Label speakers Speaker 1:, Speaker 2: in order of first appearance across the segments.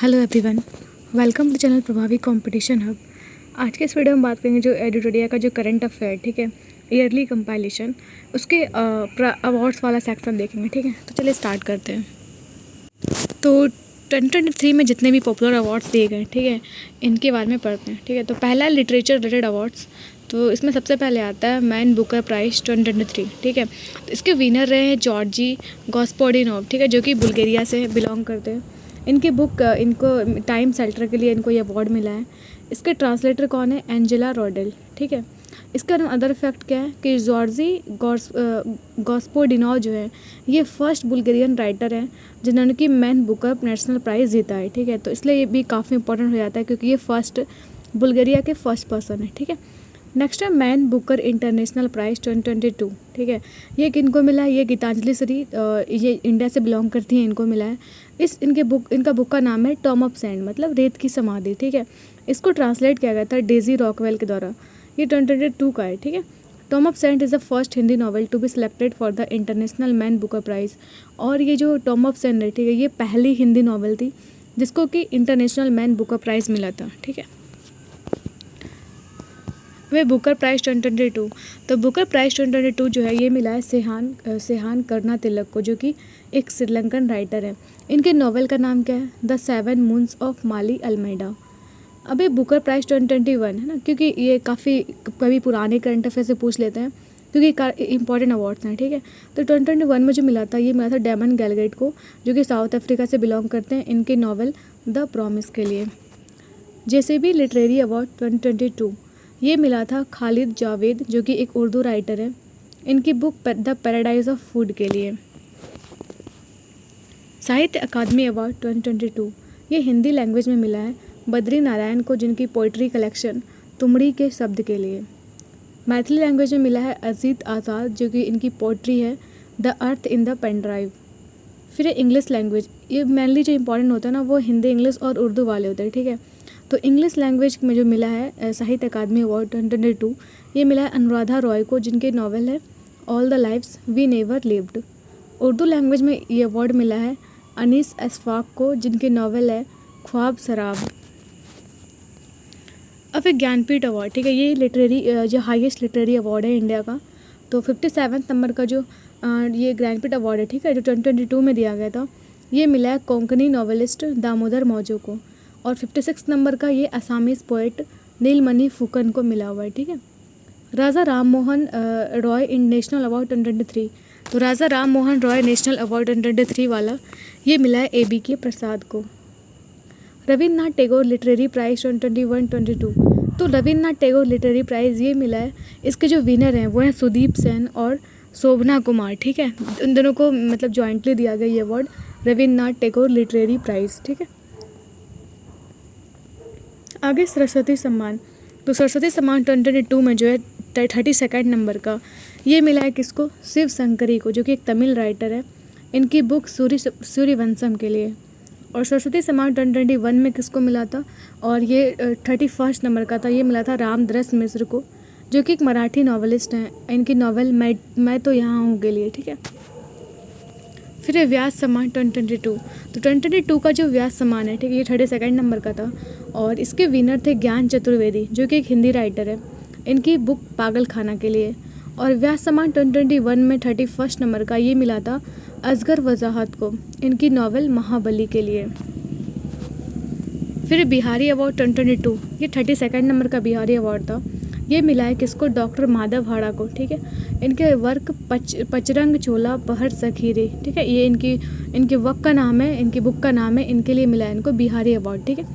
Speaker 1: Hello everyone, welcome to channel Prabhavi competition hub. आज के इस वीडियो में बात करेंगे जो एडिटोरिया का जो करंट अफेयर, ठीक है, ईयरली कंपाइलेशन, उसके अवार्ड्स वाला सेक्शन देखेंगे। ठीक है, तो चलिए स्टार्ट करते हैं। तो 2023 में जितने भी पॉपुलर अवार्ड्स दिए गए, ठीक है, इनके बारे में पढ़ते हैं। ठीक है, तो पहला है लिटरेचर रिलेटेड अवार्ड्स। तो इसमें सबसे पहले आता है मैन बुकर प्राइज़ 2023। ठीक है, तो इसके विनर रहे हैं जॉर्जी गॉस्पोडिनोव, ठीक है, जो कि बुल्गारिया से बिलोंग करते हैं। इनकी बुक इनको टाइम सेल्टर के लिए इनको ये अवार्ड मिला है। इसके ट्रांसलेटर कौन है? Angela Rodel. ठीक है, इसका अदर फैक्ट क्या है कि जॉर्जी गॉस्पोडिनोव जो है ये फर्स्ट बुल्गारियन राइटर हैं जिन्होंने कि मैन बुकर नेशनल प्राइज़ जीता है। ठीक है, तो इसलिए ये भी काफ़ी इंपॉर्टेंट हो जाता है क्योंकि ये फर्स्ट बुल्गारिया के फर्स्ट पर्सन है। ठीक है, नेक्स्ट है मैन बुकर इंटरनेशनल प्राइज़ 2022। ठीक है, ये किनको मिला है? ये गीतांजलि श्री, ये इंडिया से बिलोंग करती हैं, इनको मिला है। इनका बुक का नाम है टॉम ऑफ सैंड, मतलब रेत की समाधि। ठीक है, इसको ट्रांसलेट किया गया था डेजी रॉकवेल के द्वारा। ये 2022 का है। ठीक है, Tomb of Sand is the first Hindi novel to be selected for the International Man Booker Prize. और ये जो टॉम ऑफ सैंड है, ठीक है, ये पहली हिंदी नॉवल थी जिसको कि इंटरनेशनल मैन बुकर प्राइज़ मिला था। ठीक है, वे बुकर प्राइज़ 2022, तो बुकर प्राइज़ 2022 जो है ये मिला है सेहान करना तिलक को, जो कि एक श्रीलंकन राइटर है। इनके नॉवेल का नाम क्या है? The Seven Moons of Maali Almeida. अब ये बुकर प्राइज़ 2021 है ना, क्योंकि ये काफ़ी कभी पुराने करंट अफेयर से पूछ लेते हैं क्योंकि इंपॉर्टेंट अवार्ड्स हैं। ठीक है, तो 2021 में जो मिला था ये मिला था डेमन गैलगेट को, जो कि साउथ अफ्रीका से बिलोंग करते हैं, इनके नॉवल द प्रॉमिस के लिए। जेसीबी लिटरेरी अवार्ड 2022 ये मिला था खालिद जावेद, जो कि एक उर्दू राइटर है, इनकी book the paradise of food के लिए। साहित्य अकादमी अवार्ड 2022 ये हिंदी लैंग्वेज में मिला है बद्री नारायण को, जिनकी पोइट्री कलेक्शन तुमड़ी के शब्द के लिए। मैथिली लैंग्वेज में मिला है अजीत आज़ाद, जो कि इनकी पोइट्री है the earth in the pen drive. फिर इंग्लिश लैंग्वेज, ये मेनली जो इंपॉर्टेंट होता है ना वो हिंदी, इंग्लिश और उर्दू वाले होते हैं। ठीक है, तो इंग्लिश लैंग्वेज में जो मिला है साहित्य अकादमी अवार्ड 2022 ये मिला है अनुराधा रॉय को, जिनके नॉवल है All the Lives We Never Lived. Urdu language में ये अवार्ड मिला है अनीस अशफाक को, जिनके नॉवल है ख्वाब सराब। अब एक ज्ञानपीठ अवार्ड, ठीक है, ये लिटरेरी जो हाईएस्ट लिटरेरी अवार्ड है इंडिया का। तो 57 नंबर का जो ये ज्ञानपीठ अवार्ड है, ठीक है, जो 2022 में दिया गया था, ये मिला है कोंकणी नॉवेलिस्ट दामोदर मौजो को। और 56 नंबर का ये असामीज़ पोइट नीलमणि फुकन को मिला हुआ है। ठीक है, राजा राम मोहन रॉय इन नेशनल अवार्ड 2023, तो राजा राम मोहन रॉय नेशनल अवार्ड 2023 वाला ये मिला है ABK प्रसाद को। रविन्द्रनाथ टैगोर लिटरेरी प्राइज़ 2021-22, तो रविन्द्रनाथ टैगोर लिटरेरी प्राइज़ ये मिला है, इसके जो विनर हैं वो हैं सुदीप सेन और शोभना कुमार। ठीक है, उन दोनों को मतलब जॉइंटली दिया गया ये award Rabindranath Tagore literary prize. ठीक है, आगे सरस्वती सम्मान, तो सरस्वती सम्मान 2022 में जो है 32 नंबर का ये मिला है किसको? शिव शंकरी को, जो कि एक तमिल राइटर है, इनकी बुक सूर्यवंशम के लिए। और सरस्वती सम्मान 2021 में किसको मिला था? और ये 31 नंबर का था, ये मिला था रामदरस मिश्र को, जो कि एक मराठी नॉवलिस्ट हैं, इनकी नॉवल मैं तो यहाँ हूँ के लिए। ठीक है, फिर है व्यास सम्मान 2022, तो 2022 का जो व्यास सम्मान है, ठीक है, ये 32 नंबर का था और इसके विनर थे ज्ञान चतुर्वेदी, जो कि एक हिंदी राइटर है, इनकी बुक पागल खाना के लिए। और व्यास सम्मान 2021 में 31 नंबर का ये मिला था असगर वजाहत को, इनकी नॉवल महाबली के लिए। फिर बिहारी अवार्ड 2022, ये 32 नंबर का बिहारी अवार्ड था, ये मिला है किसको? डॉक्टर माधव हाड़ा को। ठीक है, इनके वर्क पचरंग चोला पहर सखीरे, ठीक है, ये इनके वर्क का नाम है, इनकी बुक का नाम है, इनके लिए मिला है इनको बिहारी अवार्ड। ठीक है,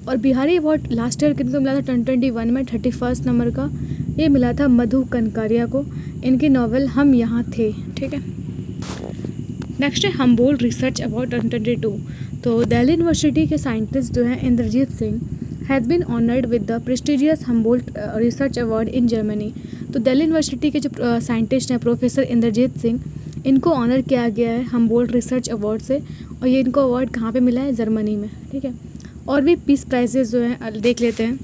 Speaker 1: और बिहारी अवार्ड लास्ट ईयर किनको मिला था? 2021 में 31 नंबर का ये मिला था मधु कनकारिया को, इनकी नॉवल हम यहाँ थे। ठीक है, नेक्स्ट है हम्बोल्ट रिसर्च अवार्ड 2022, तो दिल्ली यूनिवर्सिटी के साइंटिस्ट जो हैं Indrajit Singh has been honoured with the prestigious Humboldt Research Award in Germany. तो दिल्ली यूनिवर्सिटी के जो साइंटिस्ट हैं प्रोफेसर इंद्रजीत सिंह, इनको ऑनर किया गया है हम्बोल्ट रिसर्च अवार्ड से, और ये इनको अवार्ड कहाँ पे मिला है? जर्मनी में। ठीक है, और भी पीस प्राइजेस जो हैं देख लेते हैं।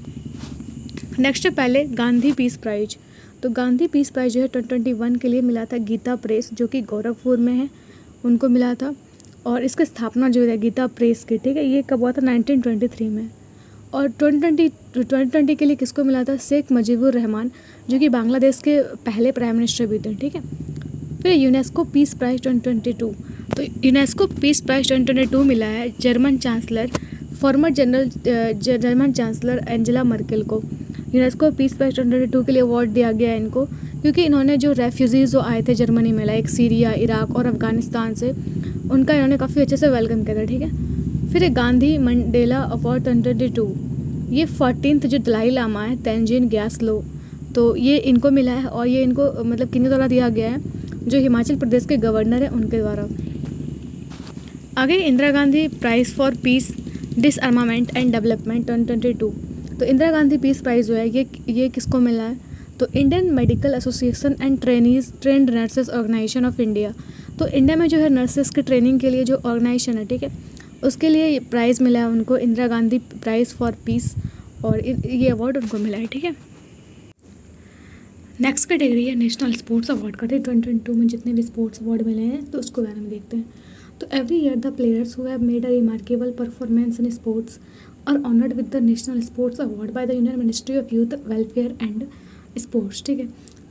Speaker 1: नेक्स्ट है पहले गांधी पीस प्राइज, तो गांधी पीस प्राइज जो है 2021 के लिए मिला था गीता प्रेस, जो कि गोरखपुर में है, उनको मिला था। और इसकी स्थापना जो है गीता प्रेस की, ठीक है, ये कब हुआ था 1923 में। और 2020 के लिए किसको मिला था? शेख मुजीबुर रहमान, जो कि बांग्लादेश के पहले प्राइम मिनिस्टर भी थे, ठीक है। फिर यूनेस्को पीस प्राइज़ 2022, तो यूनेस्को पीस प्राइज़ 2022 मिला है German chancellor farmer German chancellor Angela Merkel को। यूनेस्को पीस प्राइज़ 2022 के लिए अवार्ड दिया गया है इनको, क्योंकि इन्होंने जो रेफ्यूज़ीज़ जो आए थे जर्मनी में, लाइक सीरिया, इराक और अफ़गानिस्तान से, उनका इन्होंने काफ़ी अच्छे से वेलकम किया था, ठीक है। फिर गांधी मंडेला अवार्ड 2022, ये 14th जो दलाई लामा है तेंजिन ग्यासलो, तो ये इनको मिला है। और ये इनको मतलब किन्हीं द्वारा दिया गया है? जो हिमाचल प्रदेश के गवर्नर हैं उनके द्वारा। आगे Indira Gandhi prize for piece डिसआर्मामेंट and development 2022, तो इंदिरा गांधी पीस प्राइज़ जो है ये किसको मिला है? तो Indian Medical Association and Trained Nurses Organisation of India, तो इंडिया में जो है नर्सेस की ट्रेनिंग के लिए जो ऑर्गेनाइजेशन है, ठीक है, उसके लिए ये प्राइज़ मिला है उनको, Indira Gandhi prize for piece, और ये अवार्ड उनको मिला है, ठीक है। नेक्स्ट कैटेगरी है नेशनल स्पोर्ट्स अवार्ड का। 2022 में जितने भी स्पोर्ट्स अवार्ड मिले हैं तो उसको बारे में देखते हैं। तो every year the players who have made a remarkable performance in sports are honoured with the National Sports Award by the Union Ministry of Youth Welfare and Sports, ठीक है।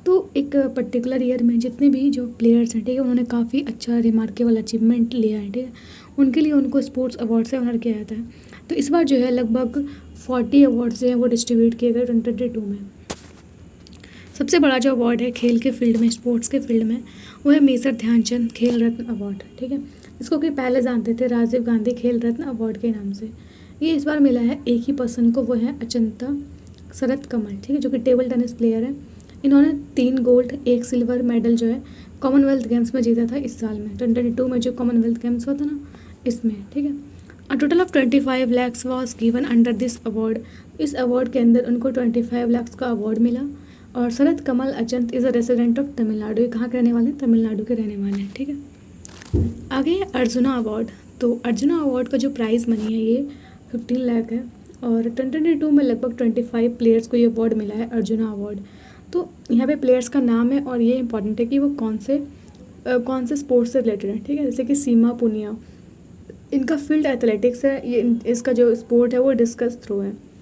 Speaker 1: तो एक पर्टिकुलर ईयर में जितने भी जो प्लेयर्स हैं, ठीक है, उन्होंने काफ़ी अच्छा रिमार्केबल अचीवमेंट लिया है, ठीक है, उनके लिए उनको स्पोर्ट्स अवार्ड से ऑनर किया जाता है। तो इस बार जो है लगभग 40 अवार्ड्स जो हैं वो डिस्ट्रीब्यूट किए गए 2022 में। सबसे बड़ा जो अवार्ड है खेल के फील्ड में, स्पोर्ट्स के फील्ड में, वो है मेजर ध्यानचंद खेल रत्न अवार्ड, ठीक है, इसको कि पहले जानते थे राजीव गांधी खेल रत्न अवार्ड के नाम से। ये इस बार मिला है एक ही पर्सन को, वो है अचंता शरत कमल, ठीक है, जो कि टेबल टेनिस प्लेयर है। इन्होंने 3 गोल्ड 1 सिल्वर मेडल जो है कॉमनवेल्थ गेम्स में जीता था इस साल में, 2022 में जो कॉमनवेल्थ गेम्स हुआ था ना, इसमें, ठीक है। A total of 25 lakhs was given under this award, इस अवार्ड के अंदर उनको 25 lakhs का अवार्ड मिला। और Sharath Kamal Achanta is a resident of Tamil Nadu, ये कहाँ के रहने वाले हैं? तमिलनाडु के रहने वाले हैं, ठीक है। आगे है अर्जुना अवार्ड। तो अर्जुना अवार्ड का जो प्राइज़ मनी है ये 15 लाख है, और 2022 में लगभग 25 प्लेयर्स को ये अवार्ड मिला है अर्जुना अवार्ड। तो यहाँ पे प्लेयर्स का नाम है, और ये इंपॉर्टेंट है कि वो कौन से स्पोर्ट्स से रिलेटेड है, ठीक है। जैसे कि सीमा पुनिया, इनका फील्ड एथलेटिक्स है, ये इसका जो स्पोर्ट है वो डिस्कस थ्रो है।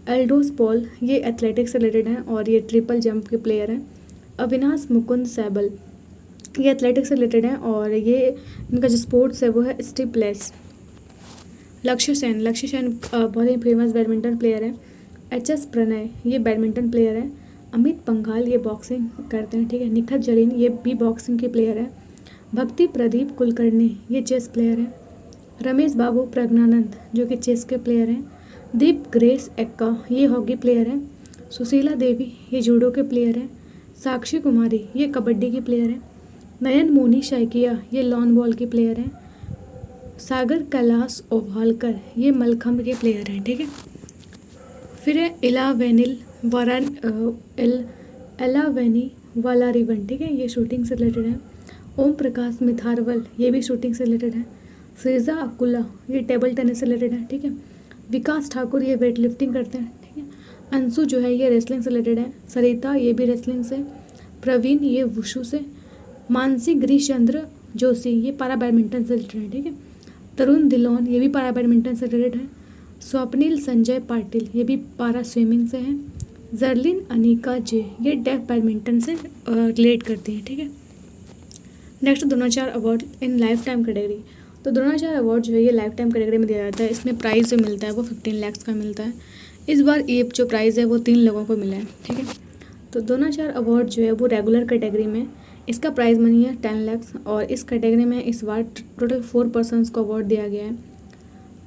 Speaker 1: एल्डोस पॉल, ये एथलेटिक्स से रिलेटेड हैं और ये ट्रिपल जंप के प्लेयर हैं। अविनाश मुकुंद सैबल, ये एथलेटिक्स से रिलेटेड हैं और ये इनका जो स्पोर्ट्स है वो है स्टिपलेस। लक्ष्य सेन बहुत ही फेमस बैडमिंटन प्लेयर है। HS प्रणय, ये बैडमिंटन प्लेयर है। अमित पंघाल, ये बॉक्सिंग करते हैं, ठीक है। निखत जरीन, ये भी बॉक्सिंग के प्लेयर है। भक्ति प्रदीप कुलकर्णी, ये चेस प्लेयर है। रमेश बाबू प्रज्ञानंद, जो कि चेस के प्लेयर हैं। दीप ग्रेस एक्का, ये हॉकी प्लेयर है। सुशीला देवी, ये जूडो के प्लेयर हैं। साक्षी कुमारी, ये कबड्डी की प्लेयर है। नयन मोनी शैकिया, ये लॉन बॉल की प्लेयर हैं। सागर कैलाश ओभालकर, ये मलखम्ब के प्लेयर हैं, ठीक है। फिर है एलावेनी वालारिवन, ठीक है, ये शूटिंग से रिलेटेड है। ओम प्रकाश मिथारवल, ये भी शूटिंग से रिलेटेड है। श्रीजा अकुला, ये टेबल टेनिस से रिलेटेड है, ठीक है। विकास ठाकुर, ये वेट लिफ्टिंग करते हैं, ठीक है। अंशु जो है ये रेसलिंग से रिलेटेड है। सरिता, ये भी रेसलिंग से। प्रवीण, ये वुशु से। मानसी गिरीशचंद्र जोशी, ये पारा बैडमिंटन से रिलेटेड है, ठीक है। तरुण दिलोन, ये भी पारा बैडमिंटन से रिलेटेड है। स्वप्निल संजय पाटिल, ये भी पारा स्विमिंग से हैं। जर्लिन अनिका जे, ये डेफ बैडमिंटन से रिलेट करती हैं, ठीक है। Next Dronacharya award in life time category. तो द्रोणाचार्य अवार्ड जो है ये लाइफ टाइम कैटेगरी में दिया जाता है। इसमें प्राइज़ जो मिलता है वो 15 lakhs का मिलता है। इस बार ये जो प्राइज़ है वो 3 लोगों को मिला है, ठीक है। तो द्रोणाचार्य अवार्ड जो है वो रेगुलर कैटेगरी में, इसका प्राइज़ मनी है 10 lakhs, और इस कैटेगरी में इस बार टोटल 4 पर्सनस को अवार्ड दिया गया है।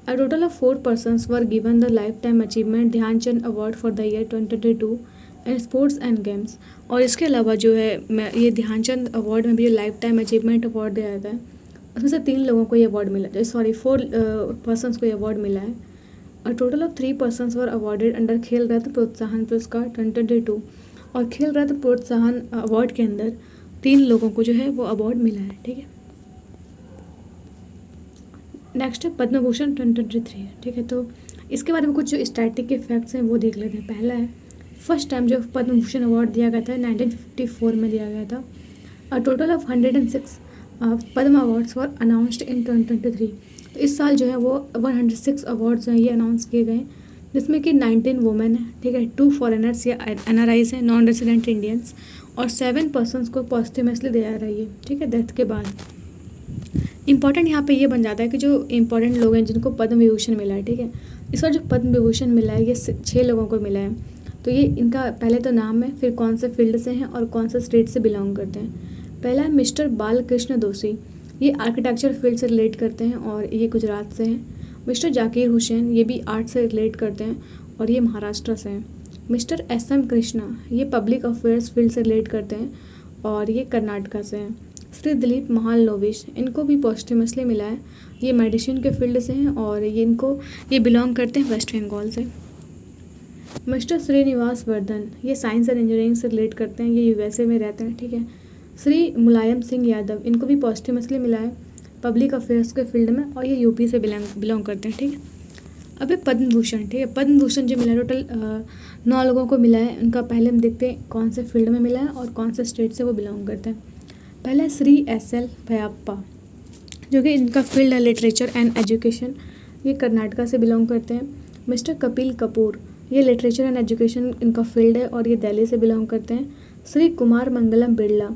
Speaker 1: A total of 4 persons were given the life time achievement Dhyan Chand award for the year 2022 in sports and games. और इसके अलावा जो है ये ध्यानचंद अवार्ड में भी जो लाइफ टाइम अचीवमेंट अवार्ड दिया जाता है, उसमें से 3 लोगों को ये अवार्ड मिला है, 4 पर्सनस को ये अवार्ड मिला है। और total of 3 persons were awarded under खेल रत्न प्रोत्साहन पुरस्कार 2022, और खेल रत्न प्रोत्साहन अवार्ड के अंदर 3 लोगों को जो है वो अवार्ड मिला है, ठीक है। नेक्स्ट है पद्म भूषण 2023, ठीक है। तो इसके बारे में कुछ जो स्टैटिक के फैक्ट्स हैं वो देख लेते हैं। पहला है, फर्स्ट टाइम जो पद्म भूषण अवार्ड दिया गया था 1954 में दिया गया था। और total of 106 Padma awards were announced in 2023। तो इस साल जो है वो 106 अवार्ड्स हैं ये अनाउंस किए गए, जिसमें कि 19 वुमेन है, ठीक है, 2 फॉरेनर्स या NRIs हैं, नॉन रेजिडेंट इंडियंस, और 7 पर्सनस को पॉस्ट्यूमसली दिया जा रहा है ये, ठीक है, डेथ के बाद। इंपॉर्टेंट यहाँ पे ये बन जाता है कि जो इंपॉर्टेंट लोग हैं जिनको पद्म विभूषण मिला है, ठीक है, इस बार जो पद्म विभूषण मिला है ये 6 लोगों को मिला है। तो ये इनका पहले तो नाम है, फिर कौन से फील्ड से हैं और कौन से स्टेट से बिलोंग करते हैं। पहला है मिस्टर बालकृष्ण दोषी, ये आर्किटेक्चर फील्ड से रिलेट करते हैं और ये गुजरात से हैं। मिस्टर जाकिर हुसैन, ये भी आर्ट से रिलेट करते हैं और ये महाराष्ट्र से हैं। मिस्टर SM कृष्णा, ये पब्लिक अफेयर्स फील्ड से रिलेट करते हैं और ये कर्नाटका से हैं। श्री दिलीप महालनोबिस, इनको भी पॉस्ट्यूमसली मिला है, ये मेडिसिन के फील्ड से हैं और ये बिलोंग करते हैं वेस्ट बंगाल से। मिस्टर श्रीनिवास वर्धन, ये साइंस एंड इंजीनियरिंग से रिलेट करते हैं, ये USA में रहते हैं, ठीक है। श्री मुलायम सिंह यादव, इनको भी पॉस्ट्यूमसली मिला है पब्लिक अफेयर्स के फील्ड में और ये UP से बिलोंग करते हैं, ठीक है। अब ये पद्म भूषण, ठीक है, पद्म भूषण जो मिला है टोटल 9 लोगों को मिला है। उनका पहले हम देखते हैं कौन से फील्ड में मिला है और कौन से स्टेट से वो बिलोंग करते हैं। पहला श्री SL भयाप्पा, जो कि इनका फील्ड है लिटरेचर एंड एजुकेशन, ये कर्नाटका से बिलोंग करते हैं। मिस्टर कपिल कपूर, ये लिटरेचर एंड एजुकेशन इनका फील्ड है और ये दिल्ली से बिलोंग करते हैं। श्री कुमार मंगलम बिरला,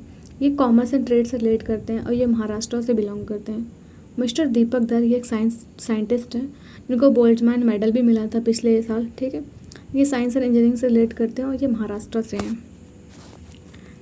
Speaker 1: ये कॉमर्स एंड ट्रेड से रिलेट करते हैं और ये महाराष्ट्र से बिलोंग करते हैं। मिस्टर दीपक धर, ये एक साइंटिस्ट हैं जिनको बोल्ट्जमैन मेडल भी मिला था पिछले साल, ठीक है, ये साइंस एंड इंजीनियरिंग से रिलेट करते हैं और ये महाराष्ट्र से हैं।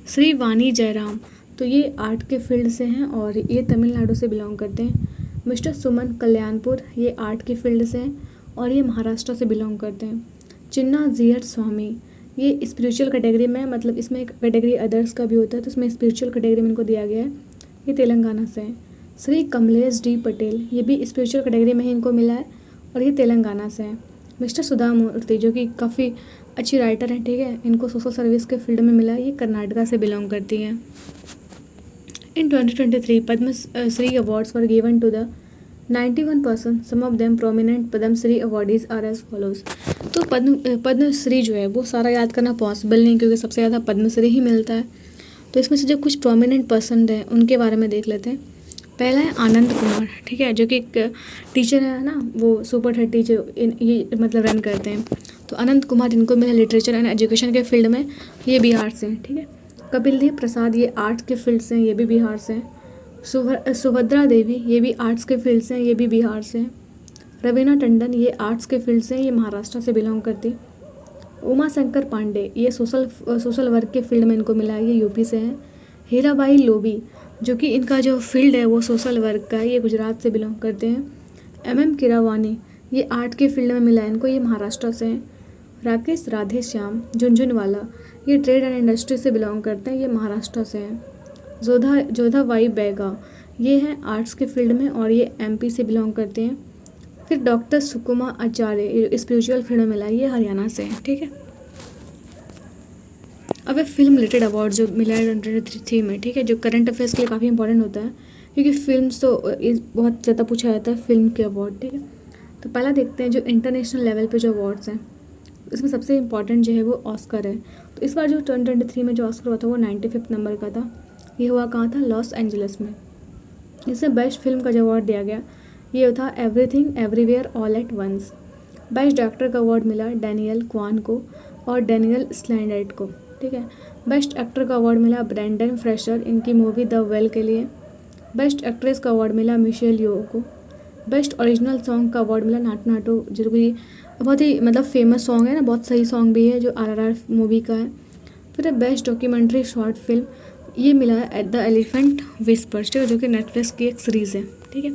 Speaker 1: श्री वानी जयराम, तो ये आर्ट के फील्ड से हैं और ये तमिलनाडु से बिलोंग करते हैं। मिस्टर सुमन कल्याणपुर, ये आर्ट के फील्ड से हैं और ये महाराष्ट्र से बिलोंग करते हैं। चिन्ना जीयर स्वामी, ये स्पिरिचुअल कैटेगरी में, मतलब इसमें एक कैटेगरी अदर्स का भी होता है, तो इसमें स्पिरिचुअल कैटेगरी में इनको दिया गया है, ये तेलंगाना से हैं। श्री कमलेश D पटेल, ये भी स्पिरिचुअल कैटेगरी में ही इनको मिला है और ये तेलंगाना से हैं। मिस्टर सुधा मूर्ति, जो कि काफ़ी अच्छी राइटर हैं, ठीक है, इनको सोशल सर्विस के फील्ड में मिला है, ये कर्नाटका से बिलोंग करती हैं। In 2023, Padma Shri awards were given to the 91 persons. Some of them prominent Padma Shri awardees are as follows. तो पद्म श्री जो है वो सारा याद करना पॉसिबल नहीं, क्योंकि सबसे ज़्यादा पद्म श्री ही मिलता है। तो इसमें से जो कुछ प्रोमिनेंट पर्सन हैं उनके बारे में देख लेते हैं। पहला है आनंद कुमार, ठीक है, जो कि एक टीचर है ना, वो सुपर 30 जो ये मतलब रन करते हैं। तो आनंद कुमार, इनको मिला लिटरेचर एंड एजुकेशन के फील्ड में, ये बिहार से हैं, ठीक है। कपिल देव प्रसाद, ये आर्ट्स के फील्ड से हैं, ये भी बिहार से हैं। सुभद्रा देवी, ये भी आर्ट्स के फील्ड से हैं, ये भी बिहार से हैं। रवीना टंडन, ये आर्ट्स के फील्ड से हैं, ये महाराष्ट्र से बिलोंग करती। उमा शंकर पांडे, ये सोशल वर्क के फील्ड में इनको मिला है, ये UP से हैं। हीराबाई लोबी, जो कि इनका जो फील्ड है वो सोशल वर्क का है, ये गुजरात से बिलोंग करते हैं। MM कीरावानी, ये आर्ट के फील्ड में मिला है इनको, ये महाराष्ट्र से हैं। राकेश राधे श्याम झुंझुनवाला, ये ट्रेड एंड इंडस्ट्री से बिलोंग करते हैं, ये महाराष्ट्र से हैं। जोधा वाई बैगा, ये हैं आर्ट्स के फील्ड में और ये MP से बिलोंग करते हैं। फिर डॉक्टर सुकुमा आचार्य, स्पिरिचुअल फील्ड में मिला है, ये हरियाणा से हैं, ठीक है। अब फिल्म रिलेटेड अवार्ड जो मिला है 2023 में, ठीक है, जो करंट अफेयर्स के लिए काफ़ी इंपॉर्टेंट होता है, क्योंकि फिल्म्स तो बहुत ज़्यादा पूछा जाता है फिल्म के अवार्ड, ठीक है। तो पहला देखते हैं जो इंटरनेशनल लेवल पे जो अवार्ड्स हैं, इसमें सबसे इम्पॉर्टेंट जो है वो ऑस्कर है। तो इस बार जो 2023 में जो ऑस्कर हुआ था वो 95 नंबर का था। ये हुआ कहाँ था? लॉस एंजलिस में। इसमें बेस्ट फिल्म का जो अवार्ड दिया गया ये था Everything Everywhere All at Once. Best director का अवार्ड मिला डैनियल क्वान को और डैनियल स्लैंडेट को, ठीक है। बेस्ट एक्टर का अवार्ड मिला ब्रेंडन फ्रेशर, इनकी मूवी द वेल के लिए। बेस्ट एक्ट्रेस का अवार्ड मिला मिशेल यो को। बेस्ट ओरिजिनल सॉन्ग का अवार्ड मिला नाटू नाटू, जो कि बहुत ही मतलब फेमस सॉन्ग है ना, बहुत सही सॉन्ग भी है, जो RRR मूवी का है। फिर बेस्ट डॉक्यूमेंट्री शॉर्ट फिल्म ये मिला है द एलिफेंट विस्पर्स, ठीक है, जो कि नेटफ्लिक्स की एक सीरीज़ है, ठीक है।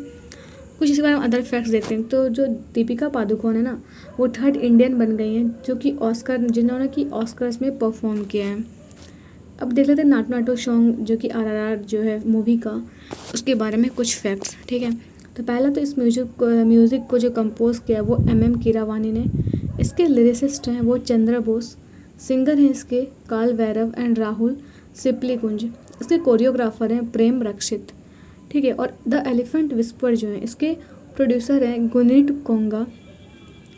Speaker 1: कुछ इसके बारे में अदर फैक्ट्स देखते हैं। तो जो दीपिका पादुकोण है ना, वो 3rd इंडियन बन गई हैं जो कि जिन्होंने कि ऑस्कर्स में परफॉर्म किया है। अब देख लेते हैं नाटू नाटू सॉन्ग जो कि RRR जो है मूवी का, उसके बारे में कुछ फैक्ट्स, ठीक है। तो पहला तो इस म्यूज़िक को जो कंपोज किया वो MM कीरावानी ने। इसके लिरिसिस्ट हैं वो चंद्र बोस, सिंगर हैं इसके काल भैरव एंड राहुल सिप्लीकुंज। इसके कोरियोग्राफर हैं प्रेम रक्षित, ठीक है। और द एलिफेंट विस्पर जो है इसके प्रोड्यूसर हैं गुनीट कोंगा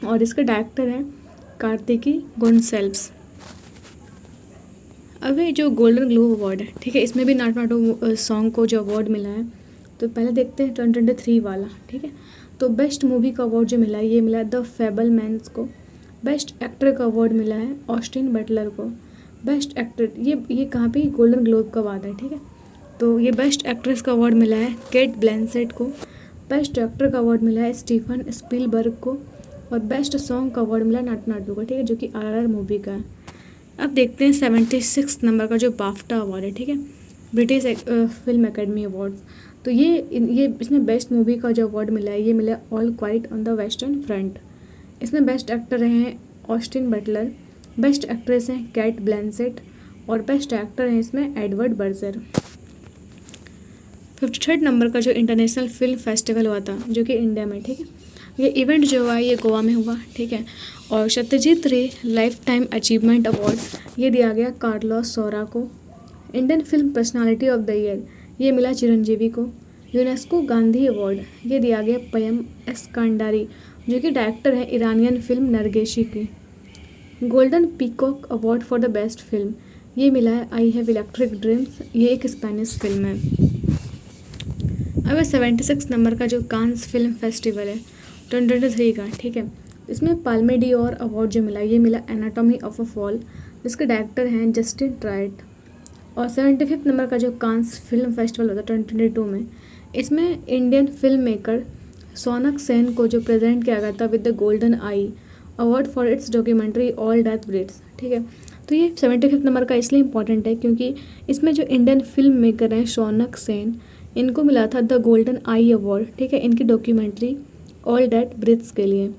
Speaker 1: और इसके डायरेक्टर हैं कार्तिकी गोन्सेल्व्स। अब ये जो गोल्डन ग्लोब अवार्ड है, ठीक है, इसमें भी नाटू नाटू सॉन्ग को जो अवार्ड मिला है तो पहले देखते हैं 2023 वाला, ठीक है। तो बेस्ट मूवी का अवार्ड जो मिला है ये मिला द फैबलमैन्स को। बेस्ट एक्टर का अवार्ड मिला है ऑस्टिन बटलर को। बेस्ट एक्टर ये कहाँ पे, गोल्डन ग्लोब का बात है, ठीक है। तो ये बेस्ट एक्ट्रेस का अवार्ड मिला है केट ब्लैंसेट को। बेस्ट एक्टर का अवार्ड मिला है स्टीफन स्पीलबर्ग को। और बेस्ट सॉन्ग का अवार्ड मिला नाटू नाटू को, ठीक है, जो कि RRR मूवी का है। अब देखते हैं 76 नंबर का जो बाफ्टा अवार्ड है, ठीक है, ब्रिटिश फिल्म एकेडमी अवार्ड। तो ये इसमें बेस्ट मूवी का जो अवार्ड मिला है ये मिला all quite on the western front. इसमें बेस्ट एक्टर रहे हैं ऑस्टिन बटलर, बेस्ट एक्ट्रेस हैं कैट ब्लैंसेट और बेस्ट एक्टर हैं इसमें एडवर्ड बर्जर। 53rd नंबर का जो इंटरनेशनल फिल्म फेस्टिवल हुआ था जो कि इंडिया में, ठीक है, ये इवेंट जो हुआ ये गोवा में हुआ, ठीक है। और सत्यजीत रे लाइफ टाइम अचीवमेंट अवार्ड ये दिया गया कार्लोस सोरा को। Indian film personality of the year ये मिला चिरंजीवी को। यूनेस्को गांधी अवार्ड ये दिया गया पयम एस्कांडारी जो कि डायरेक्टर है ईरानियन फिल्म नरगेशी की। Golden peacock award for the best film ये मिला है आई हैव इलेक्ट्रिक ड्रीम्स, ये एक स्पेनिश फिल्म है। अब 76 नंबर का जो कांस फिल्म फेस्टिवल है 2023 का, ठीक है, इसमें पाल्मे डी और अवार्ड जो मिला ये मिला एनाटॉमी ऑफ अ फॉल जिसके डायरेक्टर हैं जस्टिन ट्राइट। और 75 नंबर का जो कांस फिल्म फेस्टिवल होता है 2022 में, इसमें Indian film maker Shaunak Sen को जो प्रेजेंट किया गया था with the golden I award for it's documentary all death breeds, ठीक है। तो ये 75 नंबर का इसलिए इम्पॉर्टेंट है क्योंकि इसमें जो इंडियन फिल्म मेकर हैं सोनक सेन, इनको मिला था द गोल्डन आई अवार्ड, ठीक है, इनकी डॉक्यूमेंट्री ऑल डेथ ब्रीथ्स के लिए।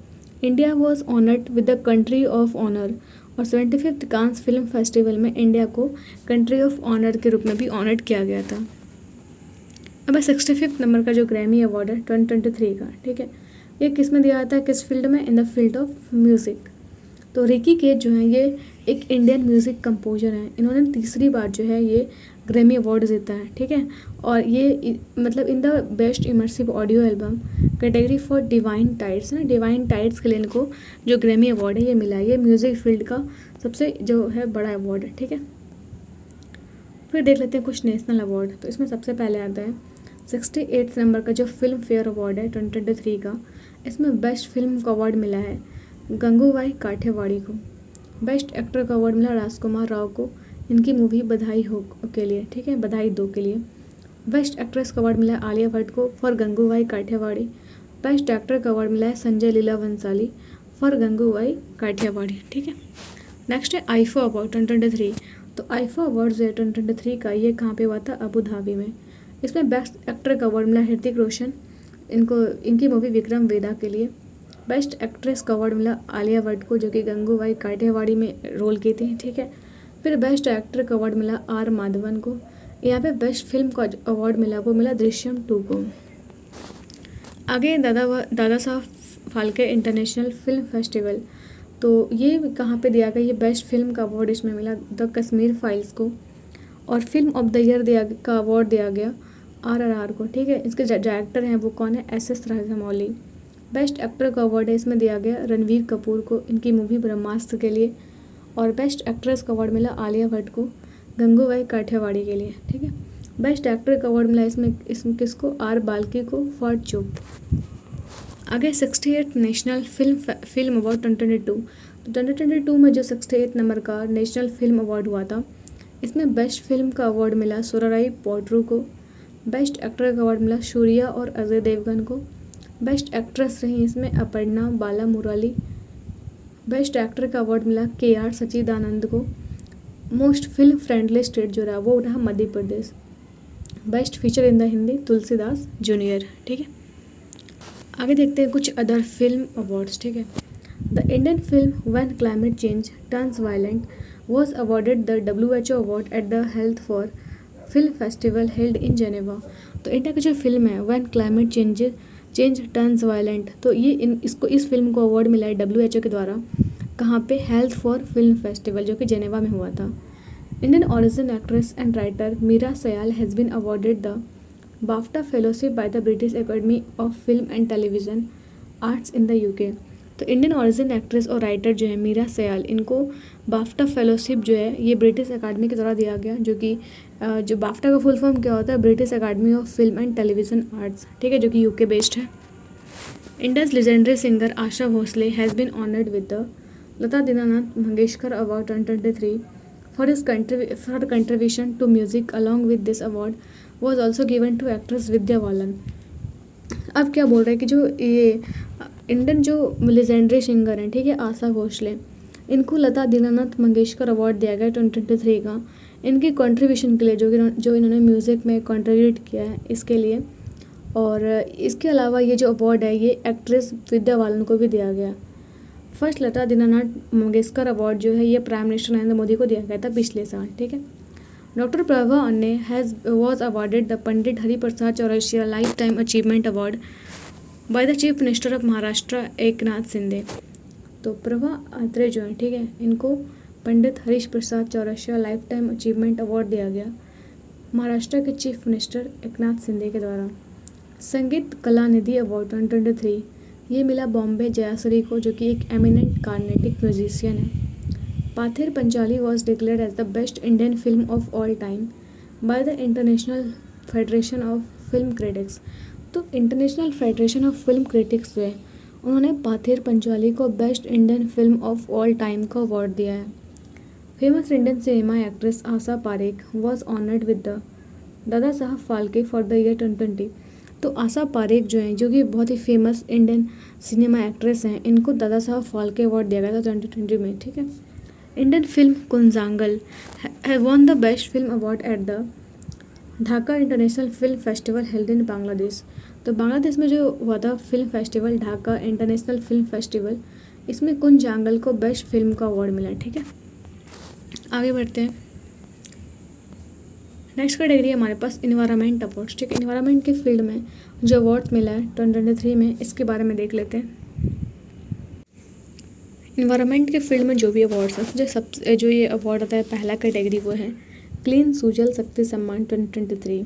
Speaker 1: India was honoured with the country of honour और 75th कांस फिल्म फेस्टिवल में इंडिया को कंट्री ऑफ ऑनर के रूप में भी ऑनर्ड किया गया था। अब 65 नंबर का जो ग्रैमी अवार्ड है 2023 का, ठीक है, ये किस में दिया जाता है, किस फील्ड में, in the field of music. तो रिकी केज जो है ये एक इंडियन म्यूज़िक कंपोजर हैं, इन्होंने तीसरी बार जो है ये ग्रैमी अवार्ड जीता है, ठीक है। और ये मतलब in the best immersive audio album category for divine tides ना, डिवाइन टाइड्स के लिए इनको जो ग्रैमी अवार्ड है ये मिला है। ये म्यूज़िक फील्ड का सबसे जो है बड़ा अवार्ड है, ठीक है। फिर देख लेते हैं कुछ नेशनल अवार्ड। तो इसमें सबसे पहले आता है 68 नंबर का जो फिल्म फेयर अवार्ड है 2023 का, इसमें बेस्ट फिल्म का अवार्ड मिला है गंगूबाई काठियावाड़ी को। बेस्ट एक्टर का अवार्ड मिला राजकुमार राव को, इनकी मूवी बधाई हो के लिए, ठीक है, बधाई 2 के लिए। बेस्ट एक्ट्रेस का अवार्ड मिला है आलिया भट्ट को for Gangubai Kathiawadi. Best actor का अवार्ड मिला है संजय लीला भंसाली फॉर गंगूबाई काठियावाड़ी, ठीक है। नेक्स्ट है आईफा अवार्ड 2023। तो आईफा अवार्ड जो है 2023 का ये कहाँ पे हुआ था, अबू धाबी में। इसमें बेस्ट एक्टर का अवार्ड मिला ऋतिक रोशन, इनकी मूवी विक्रम वेदा के लिए। बेस्ट एक्ट्रेस का अवार्ड मिला आलिया भट्ट को जो कि गंगूबाई काठियावाड़ी में रोल की थी, ठीक है। फिर बेस्ट एक्टर का अवार्ड मिला R माधवन को। यहाँ पे बेस्ट फिल्म का अवार्ड मिला वो मिला दृश्यम 2 को। आगे दादा Saheb Phalke international Film festival, तो ये कहाँ पे दिया गया, ये बेस्ट फिल्म का अवार्ड इसमें मिला द कश्मीर फाइल्स को। और फिल्म ऑफ द ईयर का अवार्ड दिया गया RRR को, ठीक है। इसके डायरेक्टर हैं वो कौन है, SS राजामौली। बेस्ट एक्टर का अवार्ड है इसमें दिया गया रणवीर कपूर को, इनकी मूवी ब्रह्मास्त्र के लिए। और बेस्ट एक्ट्रेस का अवार्ड मिला आलिया भट्ट को गंगूबाई काठियावाड़ी के लिए, ठीक है। बेस्ट एक्टर का अवार्ड मिला इसमें किसको, R बाल्की को फॉर चुप। आगे 68 नेशनल फिल्म अवार्ड 2022। तो 2022 में जो 68 नंबर का नेशनल फिल्म अवार्ड हुआ था, इसमें बेस्ट फिल्म का अवार्ड मिला सुराराई पोड्रू को। बेस्ट एक्टर का अवार्ड मिला शूर्या और अजय देवगन को। बेस्ट एक्ट्रेस रही इसमें अपर्णा बाला मुराली। बेस्ट एक्टर का अवार्ड मिला KR सच्चिदानंद को। मोस्ट फिल्म फ्रेंडली स्टेट जो रहा वो रहा Madhya Pradesh. Best feature in the Hindi Tulsidas junior, ठीक है। आगे देखते हैं कुछ अदर फिल्म अवार्ड्स, ठीक है। The Indian film when climate change turns violent was awarded the WHO award at the health for film Festival held in Geneva. तो इंडिया की जो फिल्म है when climate change turns violent, तो ये इस film को अवार्ड मिला है WHO के द्वारा, कहाँ पे, हेल्थ फॉर फिल्म फेस्टिवल जो कि जेनेवा में हुआ था। Indian origin actress and writer Meera Syal has been awarded the BAFTA fellowship by the British academy of film and television arts in the UK। तो इंडियन ओरिजिन एक्ट्रेस और writer जो है मीरा सयाल, इनको बाफ्टा फेलोशिप जो है ये ब्रिटिश अकादमी के द्वारा दिया गया, जो कि जो बाफ्टा का फुल फॉर्म क्या होता है, British academy of film and television arts, ठीक है, जो कि यूके बेस्ड है। India's legendary singer Asha Bhosle has been honoured with the Lata Dinanath Mangeshkar award 2023 for his contribution to music. Along with this award was also given to actress Vidya Balan. अब क्या बोल रहे हैं कि जो ये इंडियन जो लेजेंडरी सिंगर हैं, ठीक है, आशा भोसले, इनको लता दीनानाथ मंगेशकर अवार्ड दिया गया 2023 का इनकी कंट्रीब्यूशन के लिए, जो इन्होंने म्यूज़िक में कंट्रीब्यूट किया है इसके लिए। और इसके अलावा ये जो अवार्ड है ये एक्ट्रेस विद्या बालन को भी दिया गया। फर्स्ट लता दीनानाथ मंगेशकर अवार्ड जो है ये प्राइम मिनिस्टर नरेंद्र मोदी को दिया गया था पिछले साल, ठीक है। डॉक्टर प्रभा अन्ने was awarded the Pandit Hariprasad Chaurasia life time achievement award by the chief minister of Maharashtra Eknath Shinde. तो प्रभा अत्रे जो है, ठीक है, इनको Pandit Harish Prasad Chaurasia life time achievement award दिया गया महाराष्ट्र के चीफ मिनिस्टर एकनाथ शिंदे के द्वारा। संगीत कला निधि अवार्ड 2023 ये मिला बॉम्बे जयाश्री को, जो कि एक एमिनेंट कार्नेटिक म्यूजिशियन है। Pather Panchali was declared as the best Indian film of all time by the International Federation of Film Critics. तो International Federation of Film Critics जो है उन्होंने पाथेर पंचाली को best Indian film of all time का अवार्ड दिया है। Famous Indian cinema actress Asha Parekh was honoured with the Dada Saheb Phalke for the year 2020। तो आशा पारेख जो हैं, जो कि बहुत ही फेमस इंडियन सिनेमा एक्ट्रेस हैं, इनको दादा साहब फाल्के अवार्ड दिया गया था 2020 में, ठीक है। Indian film Koozhangal have won the best film award at the Dhaka International Film Festival held in Bangladesh. तो बांग्लादेश में जो हुआ था film festival, Dhaka International Film Festival, इसमें कुंजांगल को बेस्ट फिल्म का अवार्ड मिला, ठीक है। आगे बढ़ते हैं। नेक्स्ट कैटेगरी है हमारे पास इन्वायरमेंट अवार्ड्स, ठीक है। इन्वायरमेंट के फील्ड में जो अवार्ड मिला है 2023 में, इसके बारे में देख लेते हैं। इन्वायरमेंट के फील्ड में जो भी अवार्ड्स हैं, जो ये अवार्ड आता है पहला कैटेगरी वो है क्लीन सुजल शक्ति सम्मान 2023।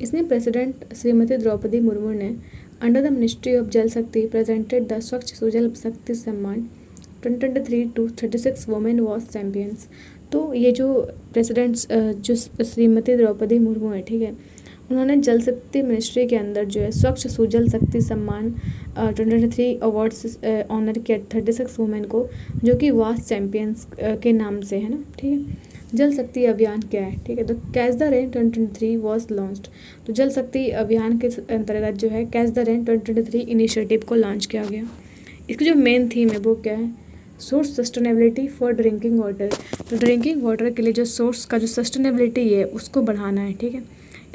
Speaker 1: इसमें प्रेसिडेंट श्रीमती द्रौपदी मुर्मू ने अंडर द मिनिस्ट्री ऑफ जल शक्ति प्रेजेंटेड द स्वच्छ Sujal Shakti Samman 2023 to 36 women was champions. तो ये जो प्रेसिडेंट जो श्रीमती द्रौपदी मुर्मू है, ठीक है, उन्होंने जल शक्ति मिनिस्ट्री के अंदर जो है स्वच्छ सुजल शक्ति सम्मान 2023 अवार्ड्स ऑनर किया 36 वुमेन को, जो कि वास चैम्पियंस के नाम से है ना, ठीक है। जल शक्ति अभियान क्या है, ठीक है, तो catch the rain 2023 was launched. तो जल शक्ति अभियान के अंतर्गत जो है कैच द रेन 2023 इनिशिएटिव को लॉन्च किया गया। इसकी जो मेन थीम है वो क्या है, source sustainability for drinking water. तो ड्रिंकिंग वाटर के लिए जो सोर्स का जो सस्टेनेबिलिटी है उसको बढ़ाना है, ठीक है।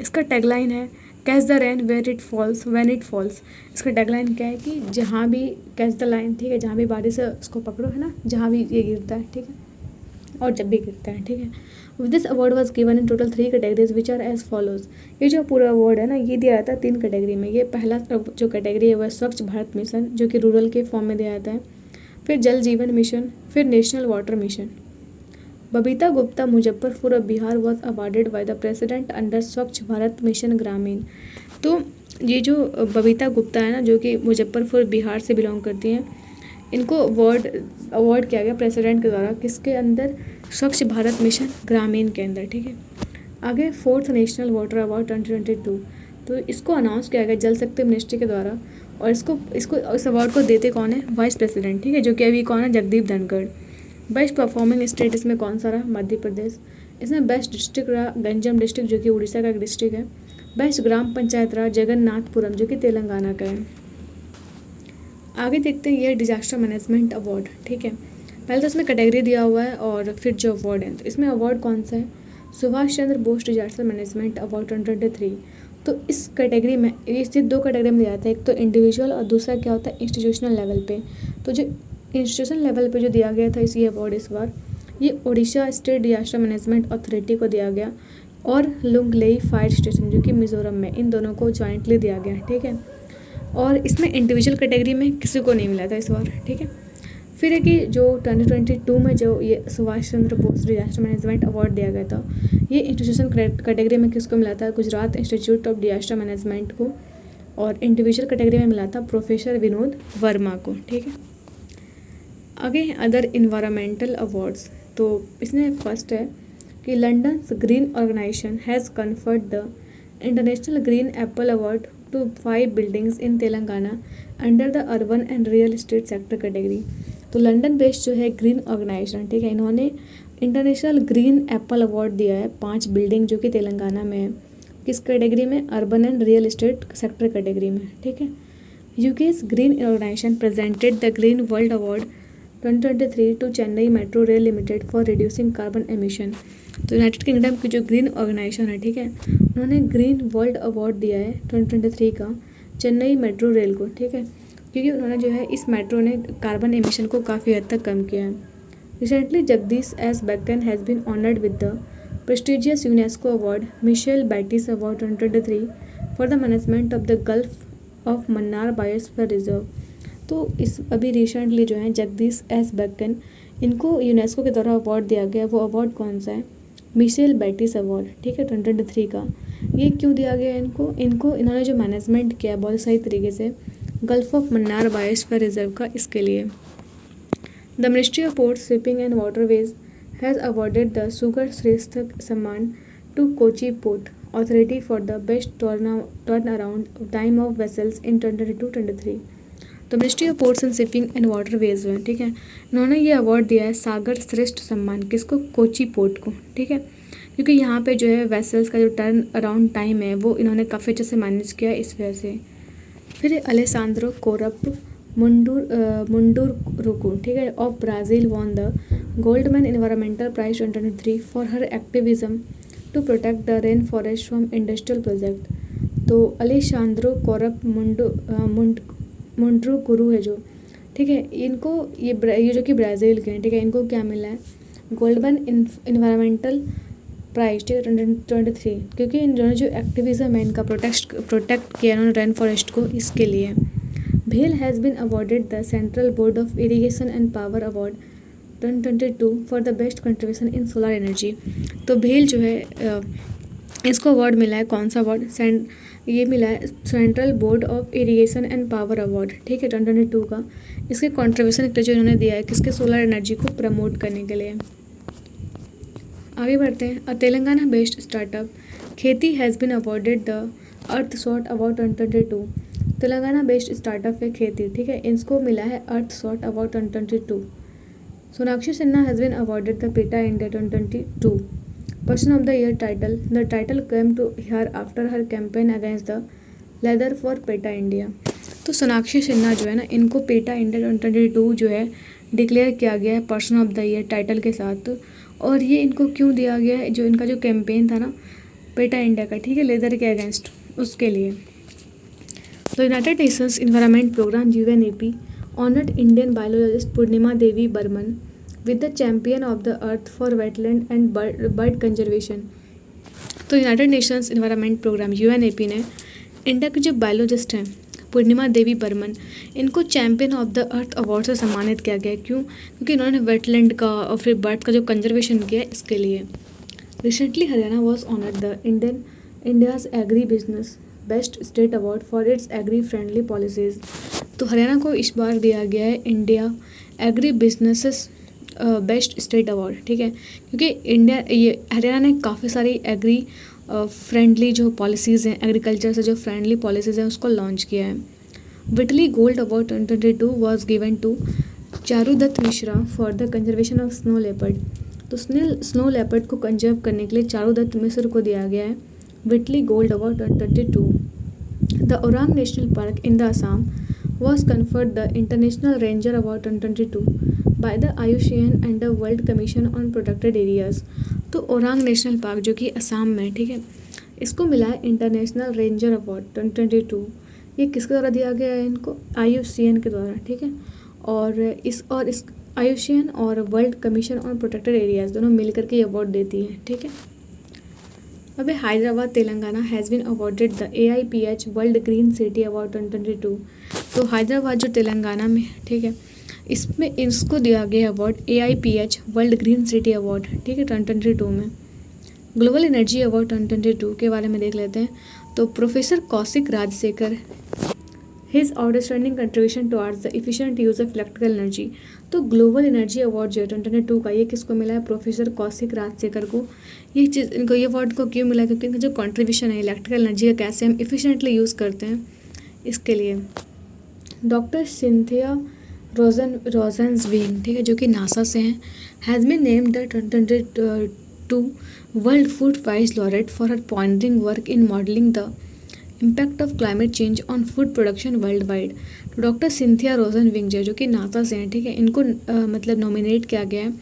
Speaker 1: इसका टैगलाइन है catch the rain where it falls when it falls. इसका टैगलाइन क्या है कि जहाँ भी कैच द लाइन, ठीक है, जहाँ भी बारिश है उसको पकड़ो, है ना, जहाँ भी ये गिरता है, ठीक है, और जब भी गिरता है, ठीक है। With this award was given in total 3 categories which are as follows. ये जो पूरा अवार्ड है ना ये दिया जाता है 3 कैटेगरी में। ये पहला जो कैटेगरी है वह स्वच्छ भारत मिशन, जो कि रूरल के फॉर्म में दिया जाता है, फिर जल जीवन मिशन, फिर national water mission. Babita Gupta Muzaffarpur of Bihar was awarded by the president under स्वच्छ भारत मिशन ग्रामीण। तो ये जो बबीता गुप्ता है ना, जो कि मुजफ्फरपुर बिहार से बिलोंग करती हैं, इनको अवार्ड किया गया प्रेसिडेंट के द्वारा, किसके अंदर, स्वच्छ भारत मिशन ग्रामीण के अंदर, ठीक है। आगे 4th नेशनल वाटर अवार्ड 2022। तो इसको अनाउंस किया गया जल शक्ति मिनिस्ट्री के द्वारा, और इसको इस अवार्ड को देते कौन है, वाइस प्रेसिडेंट, ठीक है, जो कि अभी कौन है, Jagdeep Dhankhar. Best performing state इसमें कौन सा रहा, मध्य प्रदेश। इसमें बेस्ट डिस्ट्रिक्ट रहा गंजम डिस्ट्रिक्ट, जो कि उड़ीसा का एक डिस्ट्रिक्ट है। बेस्ट ग्राम पंचायत रहा जगन्नाथपुरम, जो कि तेलंगाना का है। आगे देखते हैं ये डिजास्टर मैनेजमेंट अवार्ड, ठीक है। पहले तो इसमें कैटेगरी दिया हुआ है और फिर जो अवार्ड है, तो इसमें अवार्ड कौन सा है, Subhash Chandra Bose disaster management award 2023। तो इस कैटेगरी में इसे 2 कैटेगरी में दिया जाता है, एक तो इंडिविजुअल और दूसरा क्या होता है, इंस्टीट्यूशनल लेवल पे। तो जो इंस्टीट्यूशनल लेवल पे जो दिया गया था ये अवार्ड इस बार, ये Orissa state disaster management authority को दिया गया, और लुंगलेई फायर स्टेशन, जो कि मिजोरम में, इन दोनों को जॉइंटली दिया गया, ठीक है। और इसमें इंडिविजुअल कैटेगरी में किसी को नहीं मिला था इस बार, ठीक है। फिर है कि जो 2022 में जो ये Subhash Chandra Bose disaster management award दिया गया था, ये इंस्टीट्यूशन कैटेगरी में किसको मिला था, Gujarat institute of disaster management को, और इंडिविजुअल कैटेगरी में मिला था प्रोफेसर विनोद वर्मा को, ठीक है। आगे हैं अदर इन्वायरमेंटल अवार्ड्स। तो इसमें फर्स्ट है कि London green organisation has conferred the international green apple award to 5 buildings in Telangana under the urban and real estate sector category. तो लंदन बेस्ड जो है ग्रीन ऑर्गेनाइजेशन, ठीक है, इन्होंने इंटरनेशनल ग्रीन एप्पल अवार्ड दिया है 5 बिल्डिंग जो कि तेलंगाना में है। किस कैटेगरी में? Urban and real estate sector category में, ठीक है। UK's green organisation presented the green world award 2023 to Chennai metro rail limited for reducing carbon emission. तो यूनाइटेड किंगडम की जो ग्रीन ऑर्गेनाइजेशन है, ठीक है, उन्होंने ग्रीन वर्ल्ड अवार्ड दिया है 2023 का चेन्नई मेट्रो रेल को, ठीक है, क्योंकि उन्होंने जो है इस मेट्रो ने कार्बन एमिशन को काफ़ी हद तक कम किया है। Recently Jagdish S Bakan has been honoured with the prestigious UNESCO award Michel Batisse award 2023 for the management of the Gulf of Mannar biosphere reserve. तो इस अभी रिसेंटली जो है जगदीश एस बच्चन, इनको यूनेस्को के द्वारा अवार्ड दिया गया। वो अवार्ड कौन सा है? मिशेल बैटिस अवार्ड, ठीक है, 2023 का। ये क्यों दिया गया इनको? इन्होंने जो मैनेजमेंट किया बहुत सही तरीके से gulf of Mannar biosphere reserve का, इसके लिए। The ministry of ports shipping and waterways has awarded the Sagar Shreshtha Samman to Kochi port authority for the best turn around time of vessels in 2022-23। तो ministry of ports and shipping and waterways में, ठीक है, इन्होंने ये award दिया है सागर श्रेष्ठ सम्मान, किसको? कोची पोर्ट को, ठीक है, क्योंकि यहाँ पे जो है वेसल्स का जो टर्न अराउंड टाइम है वो इन्होंने काफ़ी अच्छे से मैनेज किया इस वजह से। फिर अलेसांद्रो कोरप मुंडुरुकु, ठीक है, of Brazil won the Goldman environmental prize 2023 for her activism to protect the rain forest from industrial project. तो अलेसांद्रो कोरप मुंडुरुकु है जो, ठीक है, इनको ये जो कि ब्राज़ील के हैं, ठीक है, इनको क्या मिला है? गोल्डमैन इन्वायरमेंटल प्राइज, ठीक है, 2023, क्योंकि इन्होंने जो एक्टिविज़म है इनका प्रोटेक्ट किया इन्होंने रेन फॉरेस्ट को, इसके लिए। भेल has been awarded the central board of irrigation and power award 2022 for the best contribution in solar energy. तो भेल जो है इसको अवार्ड मिला है, कौन सा अवार्ड? ये मिला है central board of irrigation and power award, ठीक है, 2022 का। इसके कंट्रीब्यूशन के लिए जो इन्होंने दिया है किसके? सोलर एनर्जी को प्रमोट करने के लिए। आगे बढ़ते हैं। A Telangana based startup Kheti has been awarded the Earthshot award 2022। Telangana based startup है खेती, ठीक है, इसको मिला है Earthshot award 2022। Sonakshi Sinha has been awarded the PETA India 2022 person of the year title. The title came to her after her campaign against the leather for PETA India. तो सोनाक्षी सिन्हा जो है ना, इनको पेटा इंडिया 2022 जो है डिक्लेयर किया गया है person of the year title के साथ। और ये इनको क्यों दिया गया है? जो इनका जो कैंपेन था ना पेटा इंडिया का, ठीक है, लेदर के अगेंस्ट, उसके लिए। तो United Nations environment programme UNEP honoured Indian biologist Purnima Devi Barman with the champion of the earth for wetland and bird conservation. तो United Nations environment programme UNEP ने इंडिया के जो बायोलॉजिस्ट हैं पूर्णिमा देवी बर्मन, इनको champion of the earth award से सम्मानित किया गया। क्यों? क्योंकि इन्होंने वेटलैंड का और फिर बर्ड का जो कंजर्वेशन किया, इसके लिए। Recently Haryana was honoured the India's agri business best state award for its agri friendly policies. तो हरियाणा को इस बार दिया गया है India agri businesses best state award, ठीक है, क्योंकि हरियाणा ने काफ़ी सारी एग्री फ्रेंडली जो पॉलिसीज़ हैं, एग्रीकल्चर से जो फ्रेंडली पॉलिसीज़ हैं उसको लॉन्च किया है। Whitley gold award 2022 was given to Charudatta Mishra for the conservation of snow leopard. तो स्नो लेपर्ड को कंजर्व करने के लिए चारुदत्त मिश्र को दिया गया है Whitley gold award 2022। The Orang national park in the Assam was conferred the International Ranger Award 2022 by the IUCN and the World Commission on Protected Areas। तो ओरांग नेशनल पार्क जो कि असम में, ठीक है, इसको मिला है इंटरनेशनल रेंजर अवार्ड 2022। ये किसके द्वारा दिया गया है? इनको IUCN के द्वारा, ठीक है, और इस IUCN और world commission on protected areas दोनों मिलकर के ये अवार्ड देती हैं, ठीक है। अब Hyderabad Telangana has been awarded the AIPH world green city award 2022। तो हैदराबाद जो तेलंगाना में, ठीक है, इसमें इसको दिया गया award AIPH world green city award, ठीक है, 2022 में। ग्लोबल एनर्जी अवार्ड 2022 के बारे में देख लेते हैं। तो professor Kaushik Rajashekhar his outstanding contribution towards the efficient use of electrical energy. तो ग्लोबल एनर्जी अवार्ड जो है 2022 का, ये किसको मिला है? प्रोफेसर कौशिक राजशेखर को। ये चीज़ इनको ये अवार्ड को क्यों मिला? क्योंकि इनका जो कंट्रीब्यूशन है इलेक्ट्रिकल एनर्जी का कैसे हम एफिशिएंटली यूज़ करते हैं, इसके लिए। डॉक्टर सिंथिया रोजेंसवीग, ठीक है, जो कि नासा से हैं, has been named the 2022 world food prize laureate for her pointing work in modelling the impact of climate change on food production world wide. तो डॉक्टर सिंथिया रोजेनविंग जो कि नासा से हैं, ठीक है, इनको मतलब नॉमिनेट किया गया है